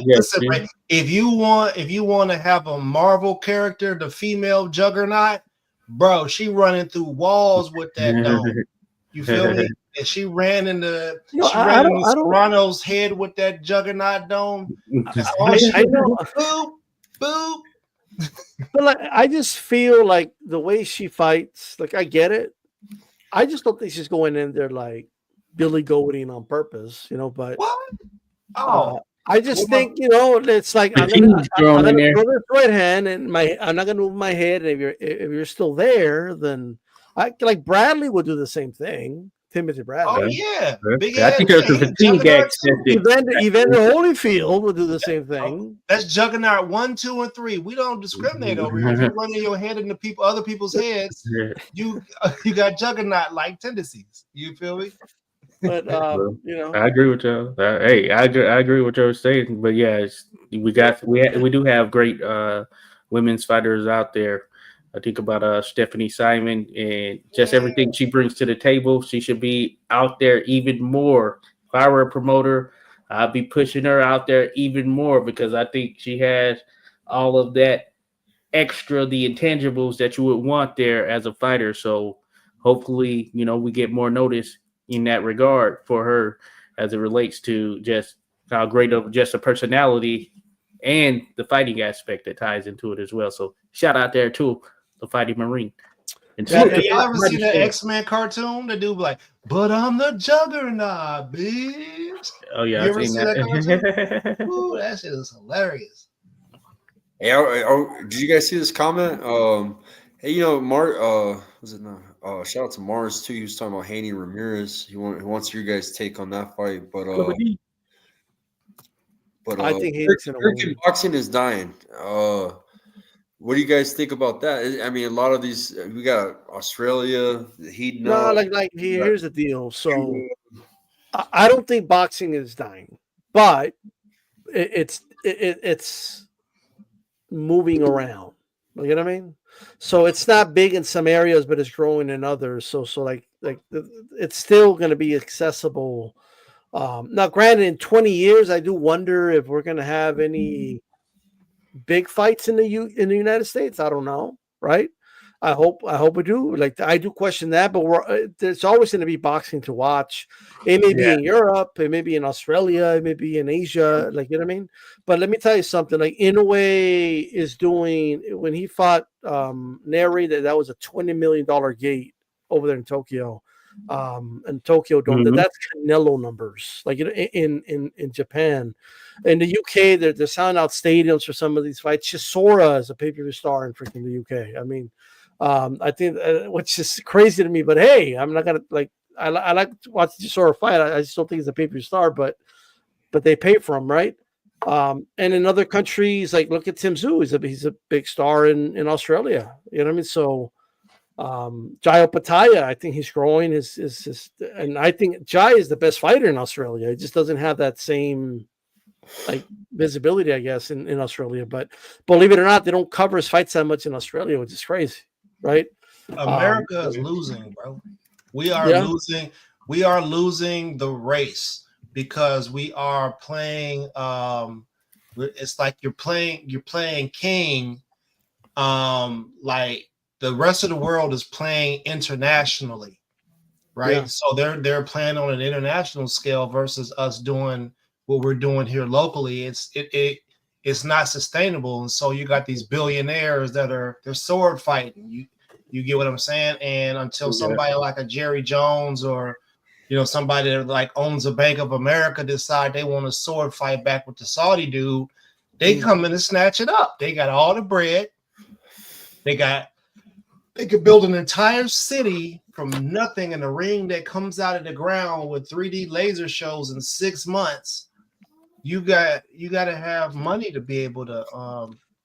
Listen, man, if you want to have a Marvel character, the female Juggernaut, bro, she running through walls with that dome. You feel me? And she ran into Serrano's head with that Juggernaut dome. I know. Boop, boop. But like, I just feel like the way she fights, like I get it. I just don't think she's going in there like Billy Goating on purpose, but what? Oh, I just think it's like I'm gonna throw this right hand, and I'm not gonna move my head. And if you're still there, then like Bradley would do the same thing. Timothy Bradley. Oh yeah, big I think there's a fatigue Evander Holyfield would do the same thing. That's Juggernaut 1, 2, and 3. We don't discriminate over here. If you're running your head into other people's heads, you got Juggernaut-like tendencies. You feel me? But I agree with y'all. I agree with y'all saying. But yeah, we do have great women's fighters out there. I think about Stephanie Simon and just everything she brings to the table. She should be out there even more. If I were a promoter, I'd be pushing her out there even more because I think she has all of that extra, the intangibles that you would want there as a fighter. So hopefully, we get more notice in that regard for her as it relates to just how great of just a personality and the fighting aspect that ties into it as well. So shout out there to the Fighting Marine. And y'all ever seen that X-Men cartoon? The dude be like, but I'm the Juggernaut, bitch. Oh yeah, you ever seen that cartoon? Ooh, that shit is hilarious. Hey, did you guys see this comment? Hey, Mark, was it not? Shout out to Mars too. He was talking about Haney Ramirez. He wants your guys' take on that fight, but I think American boxing is dying. What do you guys think about that? I mean, a lot of these we got Australia, heating up. Here's the deal. So I don't think boxing is dying, but it's moving around. You know what I mean? So it's not big in some areas, but it's growing in others. So like it's still going to be accessible. Now, granted, in 20 years, I do wonder if we're going to have any big fights in the United States. I don't know, right? I hope we do. Like I do question that, but there's always going to be boxing to watch. It may be in Europe, it may be in Australia, it may be in Asia. Like you know what I mean. But let me tell you something. Like Inoue is doing when he fought narrated that was a $20 million gate over there in Tokyo, and Tokyo Dome. Mm-hmm. That's Canelo numbers. Like in Japan. In the UK, they're selling out stadiums for some of these fights. Chisora is a pay-per-view star in freaking the UK. I mean. I think which is crazy to me, but hey, I'm not gonna like. I like to watch Chisora fight. I just don't think he's a pay-per-view star, but they pay for him, right? And in other countries, like look at Tim Tszyu, he's a big star in Australia. You know what I mean? So Jai Opataya, I think he's growing. Is and I think Jai is the best fighter in Australia. He just doesn't have that same like visibility, I guess, in Australia. But believe it or not, they don't cover his fights that much in Australia, which is crazy. Right, America is losing, bro. We are losing. We are losing the race because we are playing. It's like you're playing king. Like the rest of the world is playing internationally, right? Yeah. So they're playing on an international scale versus us doing what we're doing here locally. It's not sustainable, and so you got these billionaires they're sword fighting. You get what I'm saying? And until somebody like a Jerry Jones or somebody that like owns a Bank of America decide they want a sword fight back with the Saudi dude, they come in and snatch it up. They got all the bread. They could build an entire city from nothing in a ring that comes out of the ground with 3D laser shows in 6 months. You got to have money to be able to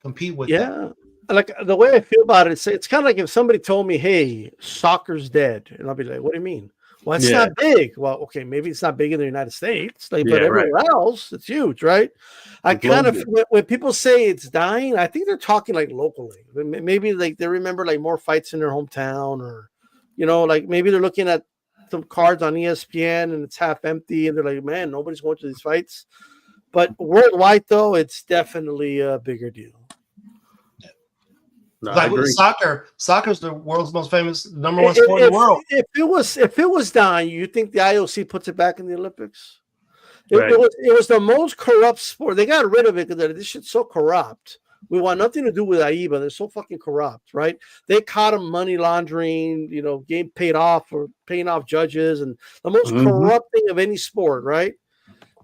compete with that. like the way I feel about it, it's kind of like if somebody told me, "Hey, soccer's dead," and I'll be like, "What do you mean?" Well, it's not big. Well, okay, maybe it's not big in the United States, like, but everywhere else, it's huge, right? I kind of when people say it's dying, I think they're talking like locally. Maybe like they remember like more fights in their hometown, or like maybe they're looking at some cards on ESPN and it's half empty, and they're like, "Man, nobody's going to these fights." But worldwide, though, it's definitely a bigger deal. No, like with soccer's the world's most famous number one sport in the world. If it was dying, you think the IOC puts it back in the Olympics? Right. It was the most corrupt sport. They got rid of it because this shit's so corrupt. We want nothing to do with AIBA. They're so fucking corrupt, right? They caught them money laundering, getting paid off or paying off judges, and the most corrupt thing of any sport, right?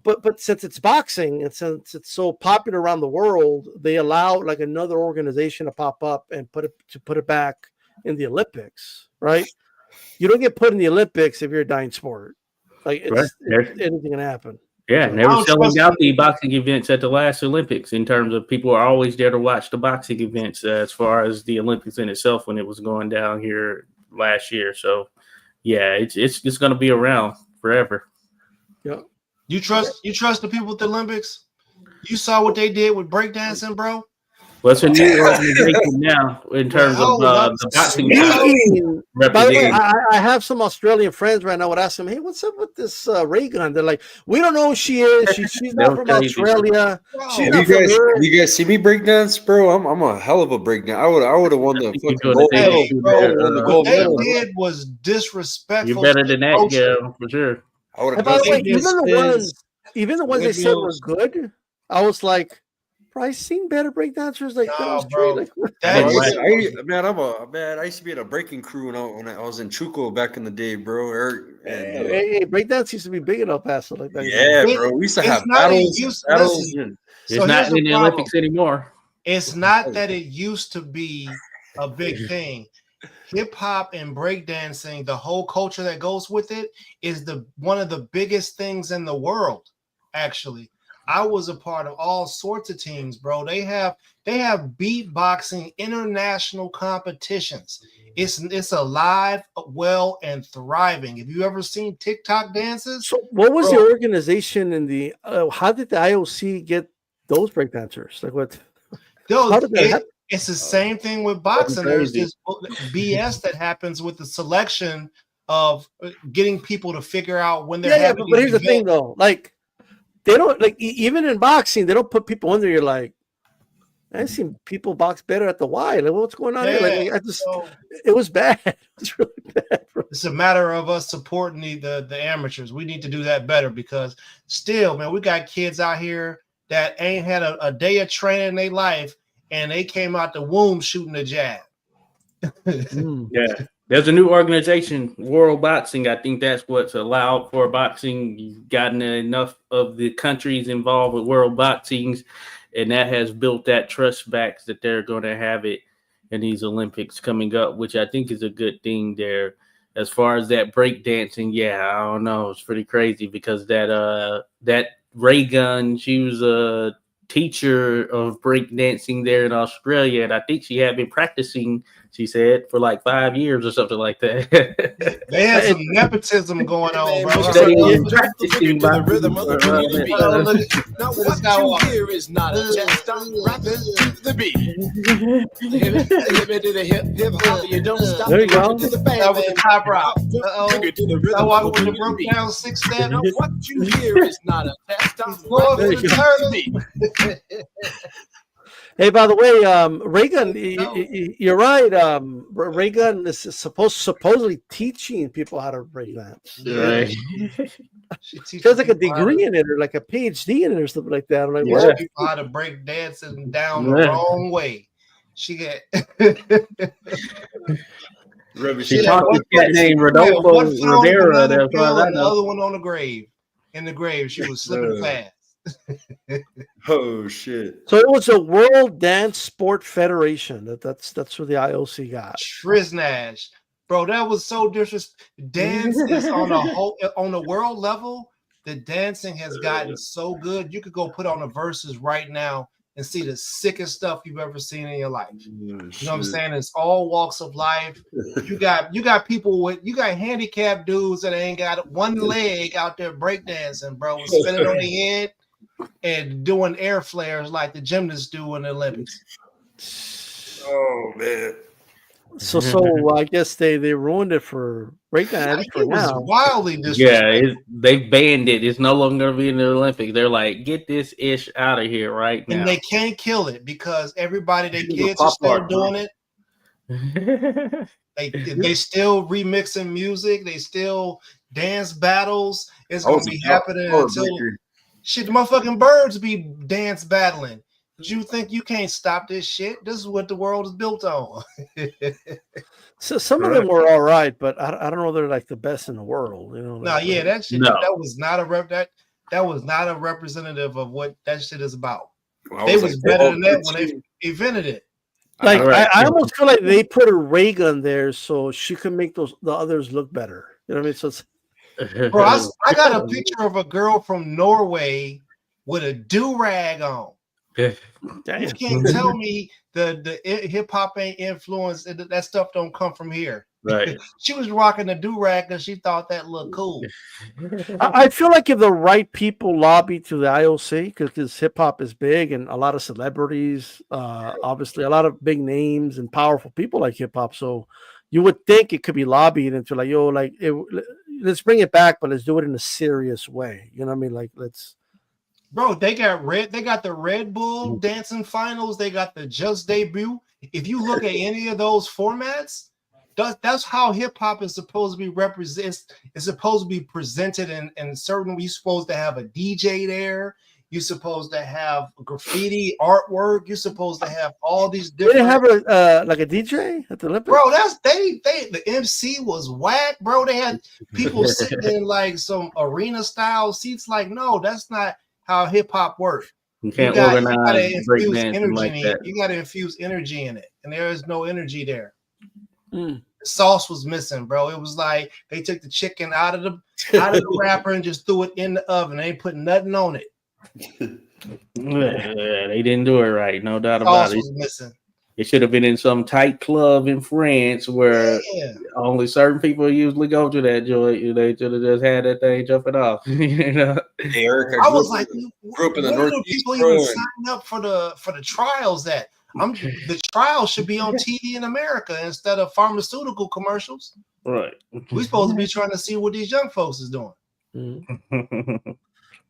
But since it's boxing and since it's so popular around the world, they allow like another organization to pop up and put it back in the Olympics, right? You don't get put in the Olympics if you're a dying sport. Like anything can happen. Yeah, they were selling out the boxing events at the last Olympics in terms of people are always there to watch the boxing events as far as the Olympics in itself when it was going down here last year. So yeah, it's going to be around forever. Yeah. You trust the people at the Olympics? You saw what they did with breakdancing, bro? Well, it's a new organization now in terms of the boxing. By the way, I have some Australian friends right now would ask them, "Hey, what's up with this Ray gun?" They're like, "We don't know who she is. She's not from Australia. You guys see me breakdance, bro? I'm a hell of a breakdance. I would have won the fucking gold medal. What they did was disrespectful. You're better than that, yeah, for sure. And by the way, even the ones they said were good, I was like, bro, I've seen better breakdancers like those bro. Like, I used to be in a breaking crew when I was in Chuco back in the day, bro. Hey, breakdance used to be big in El Paso. Like that. Yeah, bro. We used to have battles. It's not in the Olympics anymore. It's not that it used to be a big thing. Hip hop and breakdancing, the whole culture that goes with it, is one of the biggest things in the world. Actually, I was a part of all sorts of teams, bro. They have beatboxing international competitions. It's alive, well, and thriving. Have you ever seen TikTok dances? So, what was the organization in the? How did the IOC get those breakdancers? Like what? How did that happen? It's the same thing with boxing. There's this BS that happens with the selection of getting people to figure out when they're having. But here's the thing, though. Like, they don't even in boxing, they don't put people in there. You're like, I've seen people box better at the Y. Like, what's going on here? Like, it was bad. It's really bad, bro. It's a matter of us supporting the amateurs. We need to do that better because still, man, we got kids out here that ain't had a day of training in their life. And they came out the womb shooting a jab. Yeah. There's a new organization, World Boxing. I think that's what's allowed for boxing. You've gotten enough of the countries involved with World Boxings, and that has built that trust back that they're going to have it in these Olympics coming up, which I think is a good thing there. As far as that breakdancing, yeah, I don't know. It's pretty crazy because that Ray Gun, she was a teacher of breakdancing there in Australia, and I think she had been practicing, she said, for like 5 years or something like that. They had some nepotism going on, bro. Practicing by the rhythm of the beat. Now what you hear is not a test. I'm rapping to the beat. To the hip hop, you don't stop. There you go. That was the top rock. I walk with the broke down 6 step. Now what you hear is not a test. I'm rapping to the beat. Hey, by the way, Reagan, you're right. Reagan is supposedly teaching people how to break dance. Right. She has like a degree in it, or like a PhD in it, or something like that. I'm like, what? People how to break dancing down the wrong way. She got. She talked to that name Rodolfo Rivera. The other one on the grave. In the grave, she was slipping fast. Oh shit! So it was a World Dance Sport Federation. That's what the IOC got. Triznash, bro, that was so disrespectful. Dance is on a world level. The dancing has gotten so good. You could go put on the verses right now and see the sickest stuff you've ever seen in your life. You know what I'm saying? It's all walks of life. You got handicapped dudes that ain't got one leg out there breakdancing, bro, spinning on their head and doing air flares like the gymnasts do in the Olympics. Oh man. So I guess they ruined it for breakdance for It was now. wildly disrespectful. Yeah, they banned it. It's no longer going to be in the Olympics. They're like, get this ish out of here right now. And they can't kill it because everybody, their kids are still doing it. They still remixing music. They still dance battles. It's gonna be happening until shit. The motherfucking birds be dance battling. You think you can't stop this shit? This is what the world is built on. So some of them were all right, but I don't know they're like the best in the world. You know? That shit. That was not that was not a representative of what that shit is about. They was better than that when they invented it. Like I almost feel like they put a ray gun there so she could make the others look better. You know what I mean? So it's... Bro, I got a picture of a girl from Norway with a do-rag on. You can't tell me the hip hop ain't influenced. That stuff don't come from here. Right. She was rocking the do-rag because she thought that looked cool. I feel like if the right people lobby to the IOC, because hip hop is big and a lot of celebrities, obviously a lot of big names and powerful people like hip hop. So you would think it could be lobbied into like, yo, like let's bring it back, but let's do it in a serious way. You know what I mean? Like let's. Bro, they got the Red Bull dancing finals. They got the Just Debut. If you look at any of those formats, that's how hip hop is supposed to be represented. It's supposed to be presented in certain. You're supposed to have a DJ there. You're supposed to have graffiti artwork. You're supposed to have all these different. They didn't have like a DJ at the Olympics. Bro, the MC was whack, bro. They had people sitting in like some arena style seats. Like, no, that's not how hip hop works. You can't organize energy like that. You got to infuse energy in it, and there is no energy there. Mm. The sauce was missing, bro. It was like they took the chicken out of the wrapper and just threw it in the oven. They ain't putting nothing on it. Yeah, they didn't do it right, no doubt about it. Was missing. It should have been in some tight club in France where only certain people usually go to that joint. They should have just had that thing jumping off. You know? Hey, Eric, I was like, grew up in the Northeast. People even signing up for the trials that the trials should be on TV in America instead of pharmaceutical commercials. Right. We're supposed to be trying to see what these young folks is doing. Mm-hmm.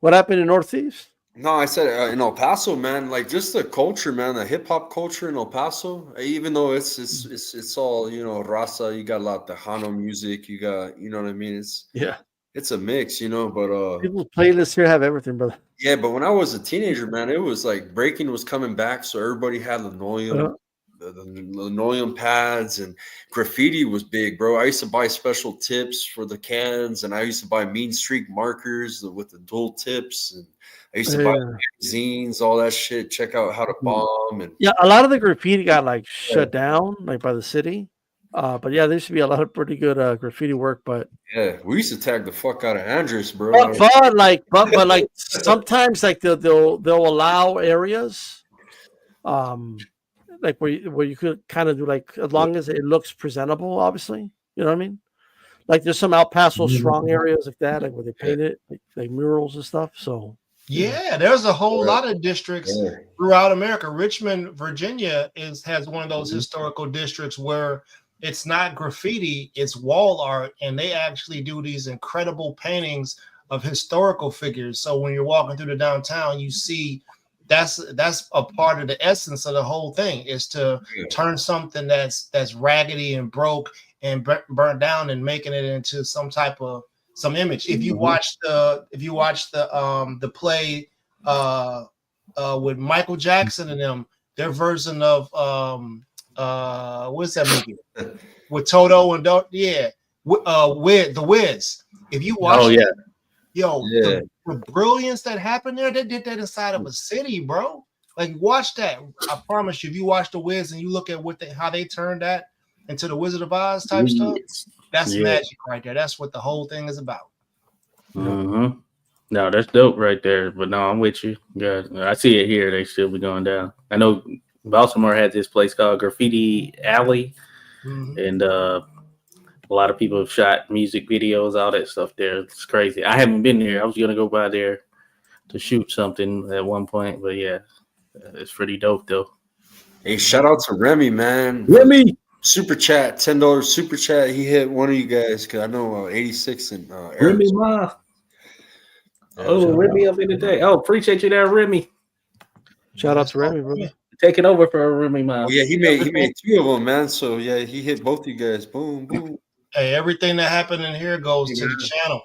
What happened in Northeast? No, I said in El Paso, man. Like just the culture, man. The hip hop culture in El Paso. Even though it's all raza. You got a lot of Tejano music. You got what I mean. It's a mix, But people's playlists here have everything, brother. Yeah, but when I was a teenager, man, it was like breaking was coming back, so everybody had linoleum. The linoleum pads and graffiti was big, bro. I used to buy special tips for the cans, and I used to buy Mean Streak markers with the dual tips, and I used to buy magazines, all that shit. Check out how to bomb, and a lot of the graffiti got like shut down, like by the city. But yeah, there used to be a lot of pretty good graffiti work. But yeah, we used to tag the fuck out of Andres, bro. But like sometimes like they'll allow areas, like where you could kind of do like as long as it looks presentable, obviously. You know what I mean? Like there's some El Paso strong areas like that, like where they paint it, like murals and stuff. So yeah, there's a whole lot of districts throughout America. Richmond, Virginia has one of those historical districts where it's not graffiti, it's wall art, and they actually do these incredible paintings of historical figures. So when you're walking through the downtown, you see that's a part of the essence of the whole thing is to turn something that's raggedy and broke and burnt down and making it into some image. If you watch the play with Michael Jackson and them, their version of what's that movie with Toto and with the Wiz. If you watch the brilliance that happened there, they did that inside of a city, bro. Like watch that. I promise you, if you watch the Wiz and you look at how they turned that into the Wizard of Oz type stuff, that's magic right there. That's what the whole thing is about. Mm-hmm. No, that's dope right there. But no, I'm with you. Yeah, I see it here. They still be going down. I know Baltimore had this place called Graffiti Alley, Mhm. and a lot of people have shot music videos, all that stuff there. It's crazy. I haven't been there. I was gonna go by there to shoot something at one point, but yeah, it's pretty dope though. Hey, shout out to Remy, man. Remy, Super chat, $10 super chat. He hit one of you guys because I know 86 and Eric. Remy, ma. Yeah, Oh, shout Remy up in the day. Oh, appreciate you there, Remy. Shout out to Remy, bro. Taking over for Remy, ma. Oh yeah, he made two of them, man. So yeah, he hit both you guys. Boom, boom. Hey, everything that happened in here goes to the channel.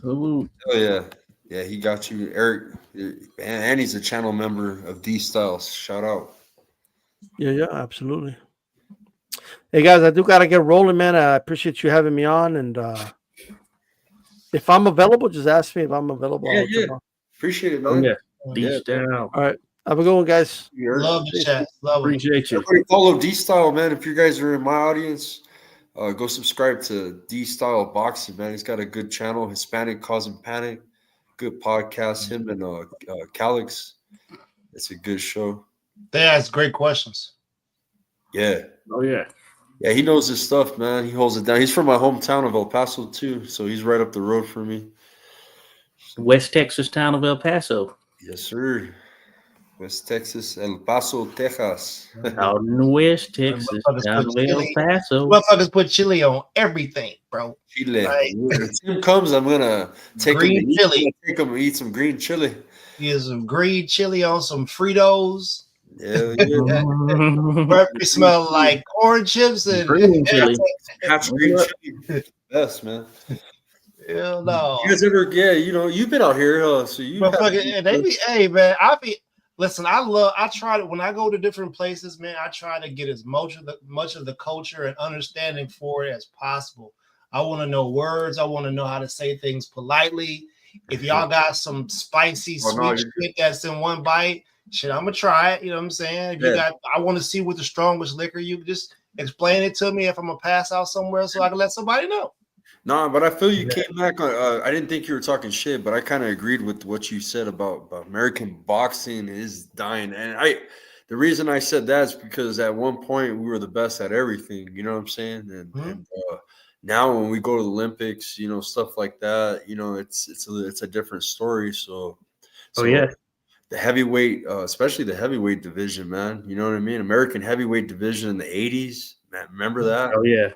Salute. Oh yeah, yeah, he got you, Eric, and he's a channel member of D Styles. Shout out. Yeah, absolutely. Hey guys, I do gotta get rolling, man. I appreciate you having me on, and if I'm available, just ask me if I'm available. Yeah, I'll jump yeah. on. Appreciate it, Oh man. yeah, Yeah. Deep down. All right, have a good one, guys. Love the chat. Love it. Appreciate you. Everybody follow D Style, man. If you guys are in my audience, go subscribe to D Style Boxing, man. He's got a good channel, Hispanic Causing Panic. Good podcast. Him and Calix. It's a good show. They ask great questions. Yeah. Oh yeah. Yeah, he knows his stuff, man. He holds it down. He's from my hometown of El Paso, too. So he's right up the road from me. West Texas town of El Paso. Yes, sir. West Texas, El Paso, Texas. Out in West Texas, town of El Paso. Motherfuckers put chili on everything, bro. Chile. Right. When Tim comes, I'm gonna take Green him. chili. Take him and eat some green chili. Here's some green chili on some Fritos. Yeah, yeah. Probably smell like corn chips and Green chili. Half green chili. Best, man. Hell no. You guys ever? Yeah, you know, you've been out here, so you. Motherfucker, and they be, hey man, listen, I try to, when I go to different places, man, I try to get as much of the culture and understanding for it as possible. I want to know words. I want to know how to say things politely. If y'all got some spicy, sweet shit that's in one bite, shit, I'm gonna try it. You know what I'm saying? If you got, I want to see what the strongest liquor. You just explain it to me if I'm gonna pass out somewhere, so I can let somebody know. No, but I feel you came back on. I didn't think you were talking shit, but I kind of agreed with what you said about American boxing is dying. And the reason I said that is because at one point we were the best at everything. You know what I'm saying? And now when we go to the Olympics, you know, stuff like that, you know, it's a different story. So yeah. The heavyweight, especially the heavyweight division, man. You know what I mean? American heavyweight division in the 80s, man. Remember that? Oh yeah.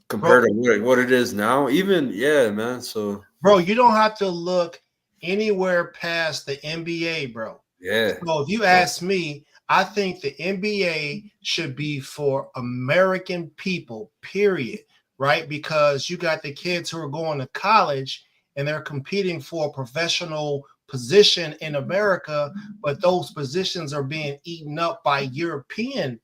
Compared to what it is now, even man. So, bro, you don't have to look anywhere past the NBA, bro. Yeah. So if you ask me, I think the NBA should be for American people, period. Right? Because you got the kids who are going to college and they're competing for a professional position in America, but those positions are being eaten up by European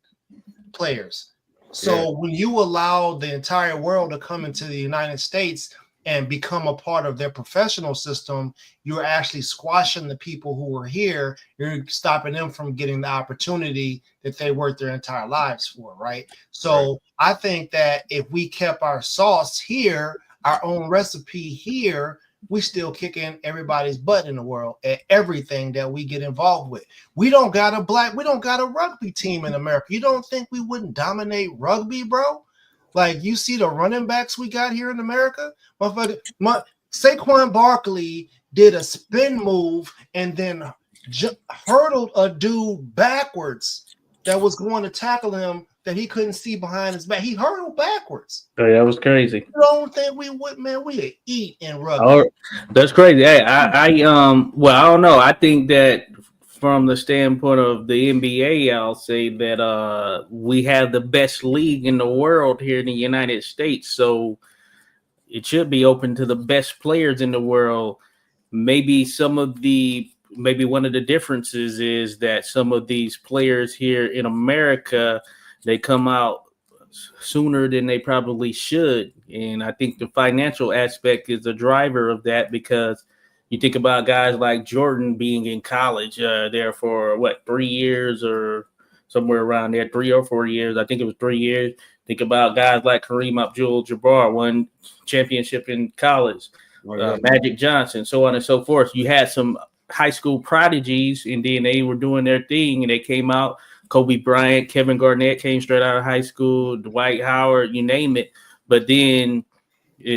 players. So when you allow the entire world to come into the United States and become a part of their professional system, you're actually squashing the people who are here. You're stopping them from getting the opportunity that they worked their entire lives for, right? So I think that if we kept our sauce here, our own recipe here, we still kicking everybody's butt in the world at everything that we get involved with. We don't got a rugby team in America. You don't think we wouldn't dominate rugby, bro? Like, you see the running backs we got here in America? Saquon Barkley did a spin move and then hurdled a dude backwards that was going to tackle him that he couldn't see behind his back. He hurdled backwards. Oh, that was crazy. You don't think we would, man? We'd eat in rugby. Oh, that's crazy. Hey, well, I don't know. I think that from the standpoint of the NBA, I'll say that we have the best league in the world here in the United States. So it should be open to the best players in the world. Maybe one of the differences is that some of these players here in America, they come out sooner than they probably should. And I think the financial aspect is the driver of that, because you think about guys like Jordan being in college there for 3 years or somewhere around there, 3 or 4 years. I think it was 3 years. Think about guys like Kareem Abdul-Jabbar, won championship in college. Magic Johnson, so on and so forth. You had some high school prodigies, and then they were doing their thing, and they came out. Kobe Bryant, Kevin Garnett came straight out of high school, Dwight Howard, you name it. But then,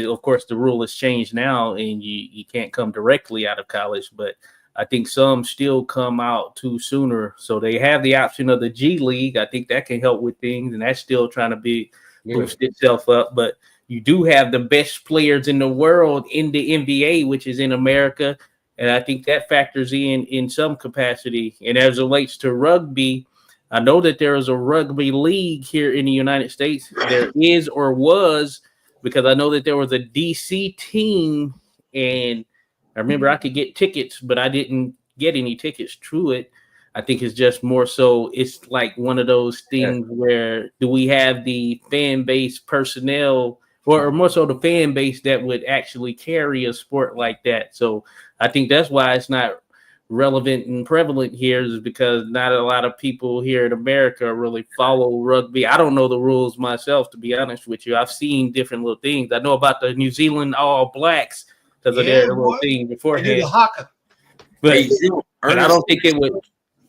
of course, the rule has changed now, and you can't come directly out of college. But I think some still come out too sooner. So they have the option of the G League. I think that can help with things, and that's still trying to boost itself up. But you do have the best players in the world in the NBA, which is in America. And I think that factors in some capacity. And as it relates to rugby, I know that there is a rugby league here in the United States. There is or was, because I know that there was a DC team, and I remember I could get tickets, but I didn't get any tickets to it. I think it's just more so it's like one of those things where do we have the fan base personnel or more so the fan base that would actually carry a sport like that. So I think that's why it's not relevant and prevalent here, is because not a lot of people here in America really follow rugby. I don't know the rules myself, to be honest with you. I've seen different little things. I know about the New Zealand All Blacks because of their little thing beforehand. But I don't think it would.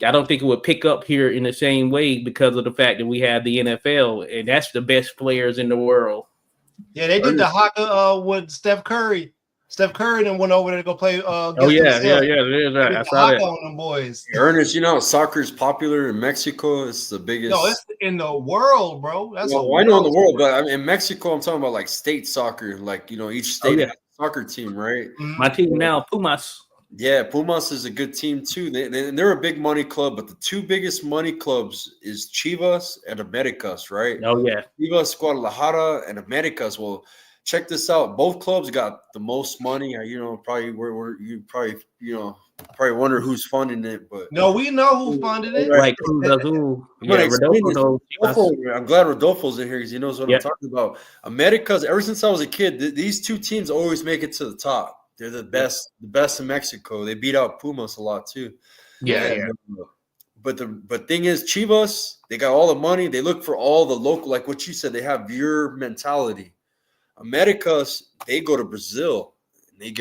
I don't think it would pick up here in the same way because of the fact that we have the NFL, and that's the best players in the world. Yeah, they did the haka with Steph Curry. Steph Curry then went over there to go play. Yeah. I saw that on them boys. Ernest, you know, soccer is popular in Mexico. It's the biggest. No, it's in the world, bro. That's I know in the world, but I mean, in Mexico, I'm talking about like state soccer. Like, you know, each state has a soccer team, right? My team now, Pumas. Yeah, Pumas is a good team too. They're a big money club, but the two biggest money clubs is Chivas and Americas, right? Oh yeah, Chivas, Guadalajara, and Americas. Well, check this out. Both clubs got the most money. You know, probably probably wonder who's funding it, but no, we know who funded it. Like Rodolfo. I'm glad Rodolfo's in here because he knows what I'm talking about. Americas. Ever since I was a kid, these two teams always make it to the top. They're the best in Mexico. They beat out Pumas a lot too. Yeah. But thing is, Chivas, they got all the money. They look for all the local, like what you said. They have your mentality. Americas, they go to Brazil. And they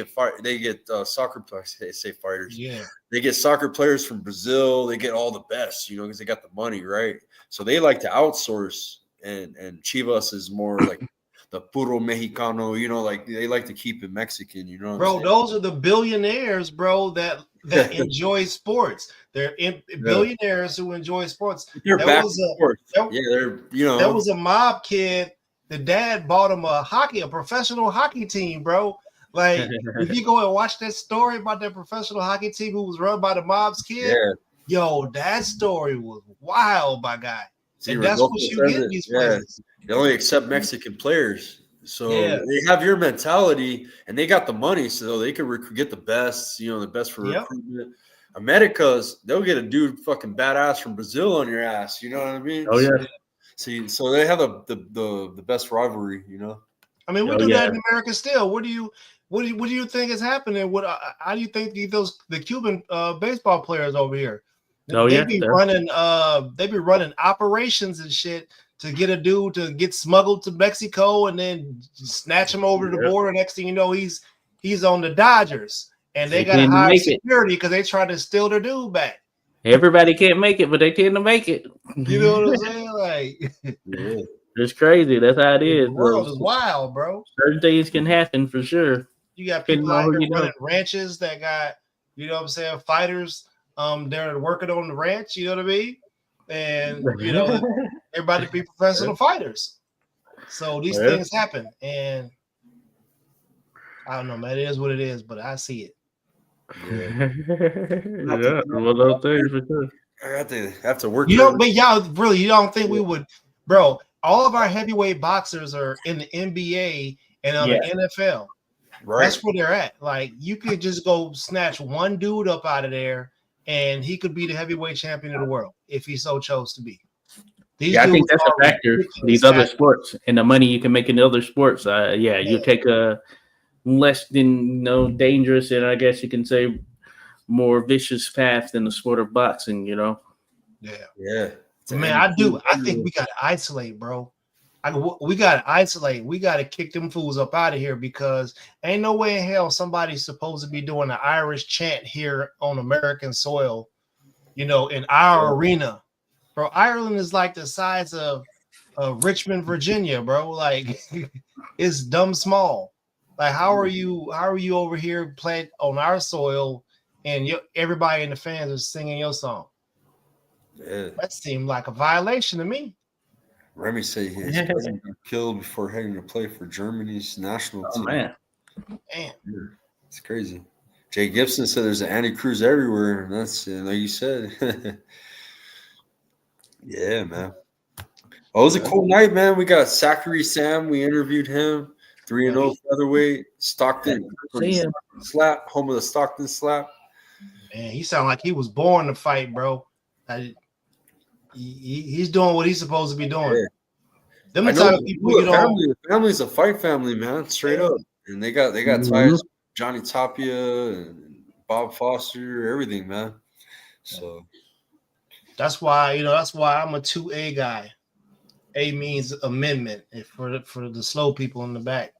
get soccer players. They say fighters. Yeah. They get soccer players from Brazil. They get all the best, you know, because they got the money, right? So they like to outsource, and Chivas is more like the puro Mexicano, you know, like they like to keep it Mexican, you know. Bro, those are the billionaires, bro, that enjoy sports. They're billionaires who enjoy sports. They're back sports. There was a mob kid. The dad bought him a professional hockey team, bro. Like, if you go and watch that story about that professional hockey team who was run by the mob's kid, yo, that story was wild, my guy. And that's what you get in these places. They only accept Mexican players. So they have your mentality, and they got the money, so they can get the best, you know, the best for recruitment. Americas, they'll get a dude fucking badass from Brazil on your ass. You know what I mean? Oh, yeah. So they have the best rivalry, you know. I mean, we do that in America still. What do you think is happening? How do you think the Cuban baseball players over here? They be running operations and shit to get a dude to get smuggled to Mexico and then snatch him over the border. Next thing you know, he's on the Dodgers, and they got to hire security because they try to steal their dude back. Everybody can't make it, but they tend to make it. You know what I'm saying? Like, it's crazy. That's how it is. The world is wild, bro. Certain things can happen for sure. You got people out here running ranches that got, you know what I'm saying, fighters. They're working on the ranch, you know what I mean? And you know, everybody be professional fighters. So these things happen, and I don't know, man. It is what it is, but I see it. One of those things for sure. I have to work. You know, but y'all really, you don't think we would, bro? All of our heavyweight boxers are in the NBA and on the NFL. Right. That's where they're at. Like, you could just go snatch one dude up out of there, and he could be the heavyweight champion of the world if he so chose to be. I think that's a factor. These other sports and the money you can make in the other sports. You take a less than dangerous, and I guess you can say more vicious path than the sport of boxing. You know. Yeah. Man, I think we got to isolate, bro. We got to isolate. We got to kick them fools up out of here because ain't no way in hell somebody's supposed to be doing an Irish chant here on American soil, in our arena. Bro, Ireland is like the size of Richmond, Virginia, bro. Like it's dumb small. Like how are you over here playing on our soil and everybody in the fans are singing your song? Yeah. That seemed like a violation to me. Remy said his cousin got killed before heading to play for Germany's national team. Man. Man. It's crazy. Jay Gibson said there's an anti-Cruz everywhere. And that's like you said. Yeah, man. Oh, it was a cool night, man. We got Sachery Sam. We interviewed him. 3-0 featherweight. Stockton slap. Home of the Stockton slap. Man, he sounded like he was born to fight, bro. He's doing what he's supposed to be doing. Yeah. Them the type of people you don't. The family's a fight family, man. Straight up. And they got ties with Johnny Tapia and Bob Foster, everything, man. So that's why I'm a 2A guy. A means amendment for the slow people in the back.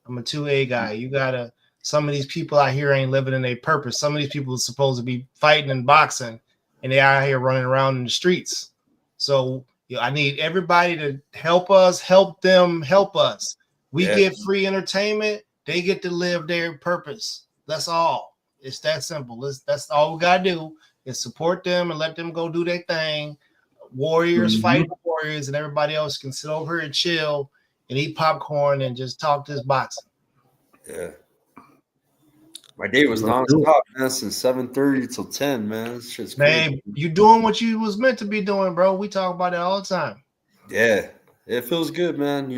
I'm a 2A guy. You gotta. Some of these people out here ain't living in their purpose. Some of these people are supposed to be fighting and boxing, and they out here running around in the streets. So I need everybody to help us, help them, help us. We get free entertainment. They get to live their purpose. That's all. It's that simple. That's all we gotta do is support them and let them go do their thing. Warriors fight warriors, and everybody else can sit over here and chill and eat popcorn and just talk this boxing. Yeah. My day was nonstop, man, since 7:30 till 10, man. This shit's crazy. Man, you doing what you was meant to be doing, bro. We talk about it all the time. Yeah. It feels good, man.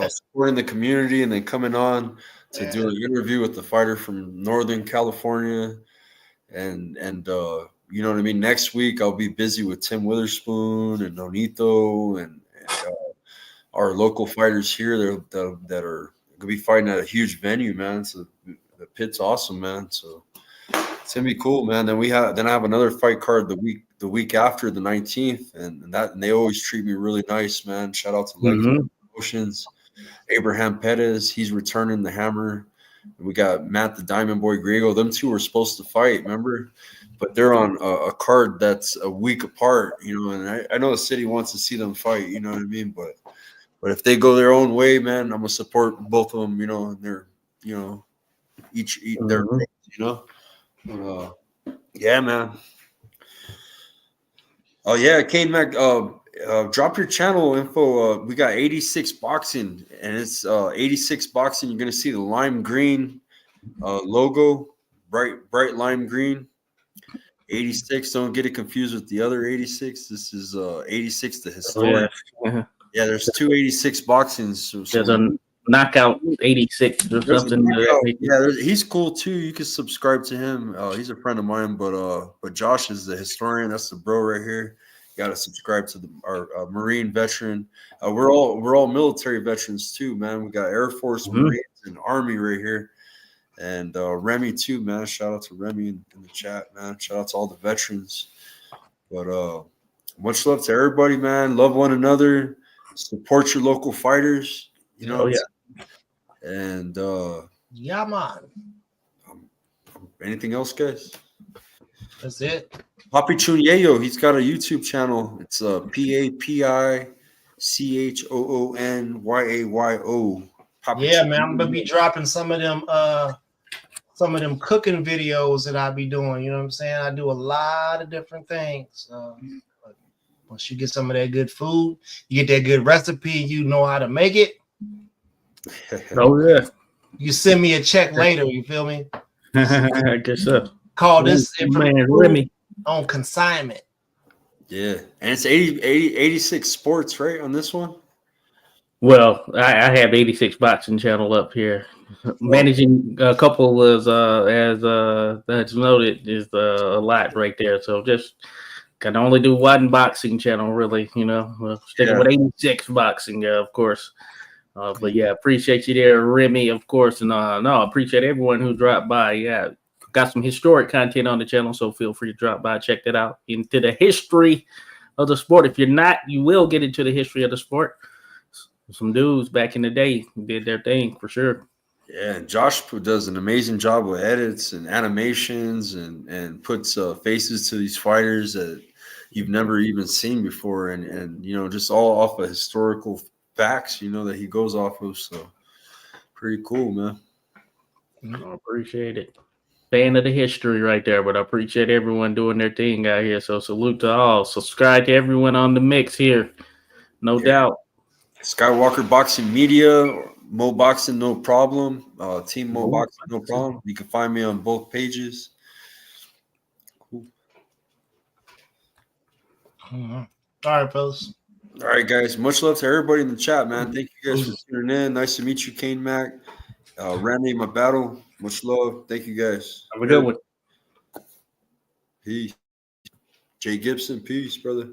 Supporting the community and then coming on to do an interview with the fighter from Northern California. And you know what I mean? Next week, I'll be busy with Tim Witherspoon and Nonito and our local fighters here that are going to be fighting at a huge venue, man. So the pit's awesome, man. So it's going to be cool, man. Then I have another fight card the week after the 19th, and they always treat me really nice, man. Shout out to Legacy Promotions. Abraham Perez, he's returning the hammer. We got Matt the Diamond Boy Griego. Them two were supposed to fight, remember? But they're on a card that's a week apart, and I know the city wants to see them fight, you know what I mean? But if they go their own way, man, I'm going to support both of them, and they're, each eat their yeah, man. Oh, yeah, Kane Mac, drop your channel info. We got 86 Boxing, and it's 86 Boxing. You're going to see the lime green logo, bright lime green. 86, don't get it confused with the other 86. This is 86, the historic. Yeah, there's 286 Boxings. So there's a knockout 86 or something. Yeah, he's cool too. You can subscribe to him. He's a friend of mine, but Josh is the historian. That's the bro right here. You got to subscribe to our Marine veteran. We're all military veterans too, man. We got Air Force, Marines, and Army right here. And Remy too, man. Shout out to Remy in the chat, man. Shout out to all the veterans. But much love to everybody, man. Love one another. Support your local fighters. And yeah, man. Anything else, guys? That's it. Papi Chunyeyo, he's got a YouTube channel. It's PapiChoonyayo. Yeah, man. I'm gonna be dropping some of them cooking videos that I be doing. You know what I'm saying? I do a lot of different things. Once you get some of that good food, you get that good recipe, you know how to make it. Oh yeah. You send me a check later. You feel me? I guess so. Call this man Remy on consignment. Yeah, and it's 86 sports, right, on this one? Well, I have 86 Boxing channel up here. Managing a couple as that's noted is a lot right there. So just can only do one boxing channel, really. Sticking with 86 Boxing, of course. But yeah, appreciate you there, Remy, of course, and appreciate everyone who dropped by. Yeah, got some historic content on the channel, so feel free to drop by, check that out. Into the history of the sport. If you're not, you will get into the history of the sport. some dudes back in the day who did their thing for sure. Yeah, and Josh does an amazing job with edits and animations and puts faces to these fighters that you've never even seen before, and just all off of historical facts, that he goes off of. So pretty cool, man. I appreciate it. Fan of the history right there, but I appreciate everyone doing their thing out here. So salute to all. Subscribe to everyone on the mix here. No doubt. Skywalker Boxing Media, Mo Boxing, no problem. Team Mo Boxing, no problem. You can find me on both pages. Cool. All right, fellas. All right, guys. Much love to everybody in the chat, man. Thank you guys for tuning in. Nice to meet you, Kane Mac. Randy, my battle. Much love. Thank you, guys. Have a good one. Peace. Jay Gibson, peace, brother.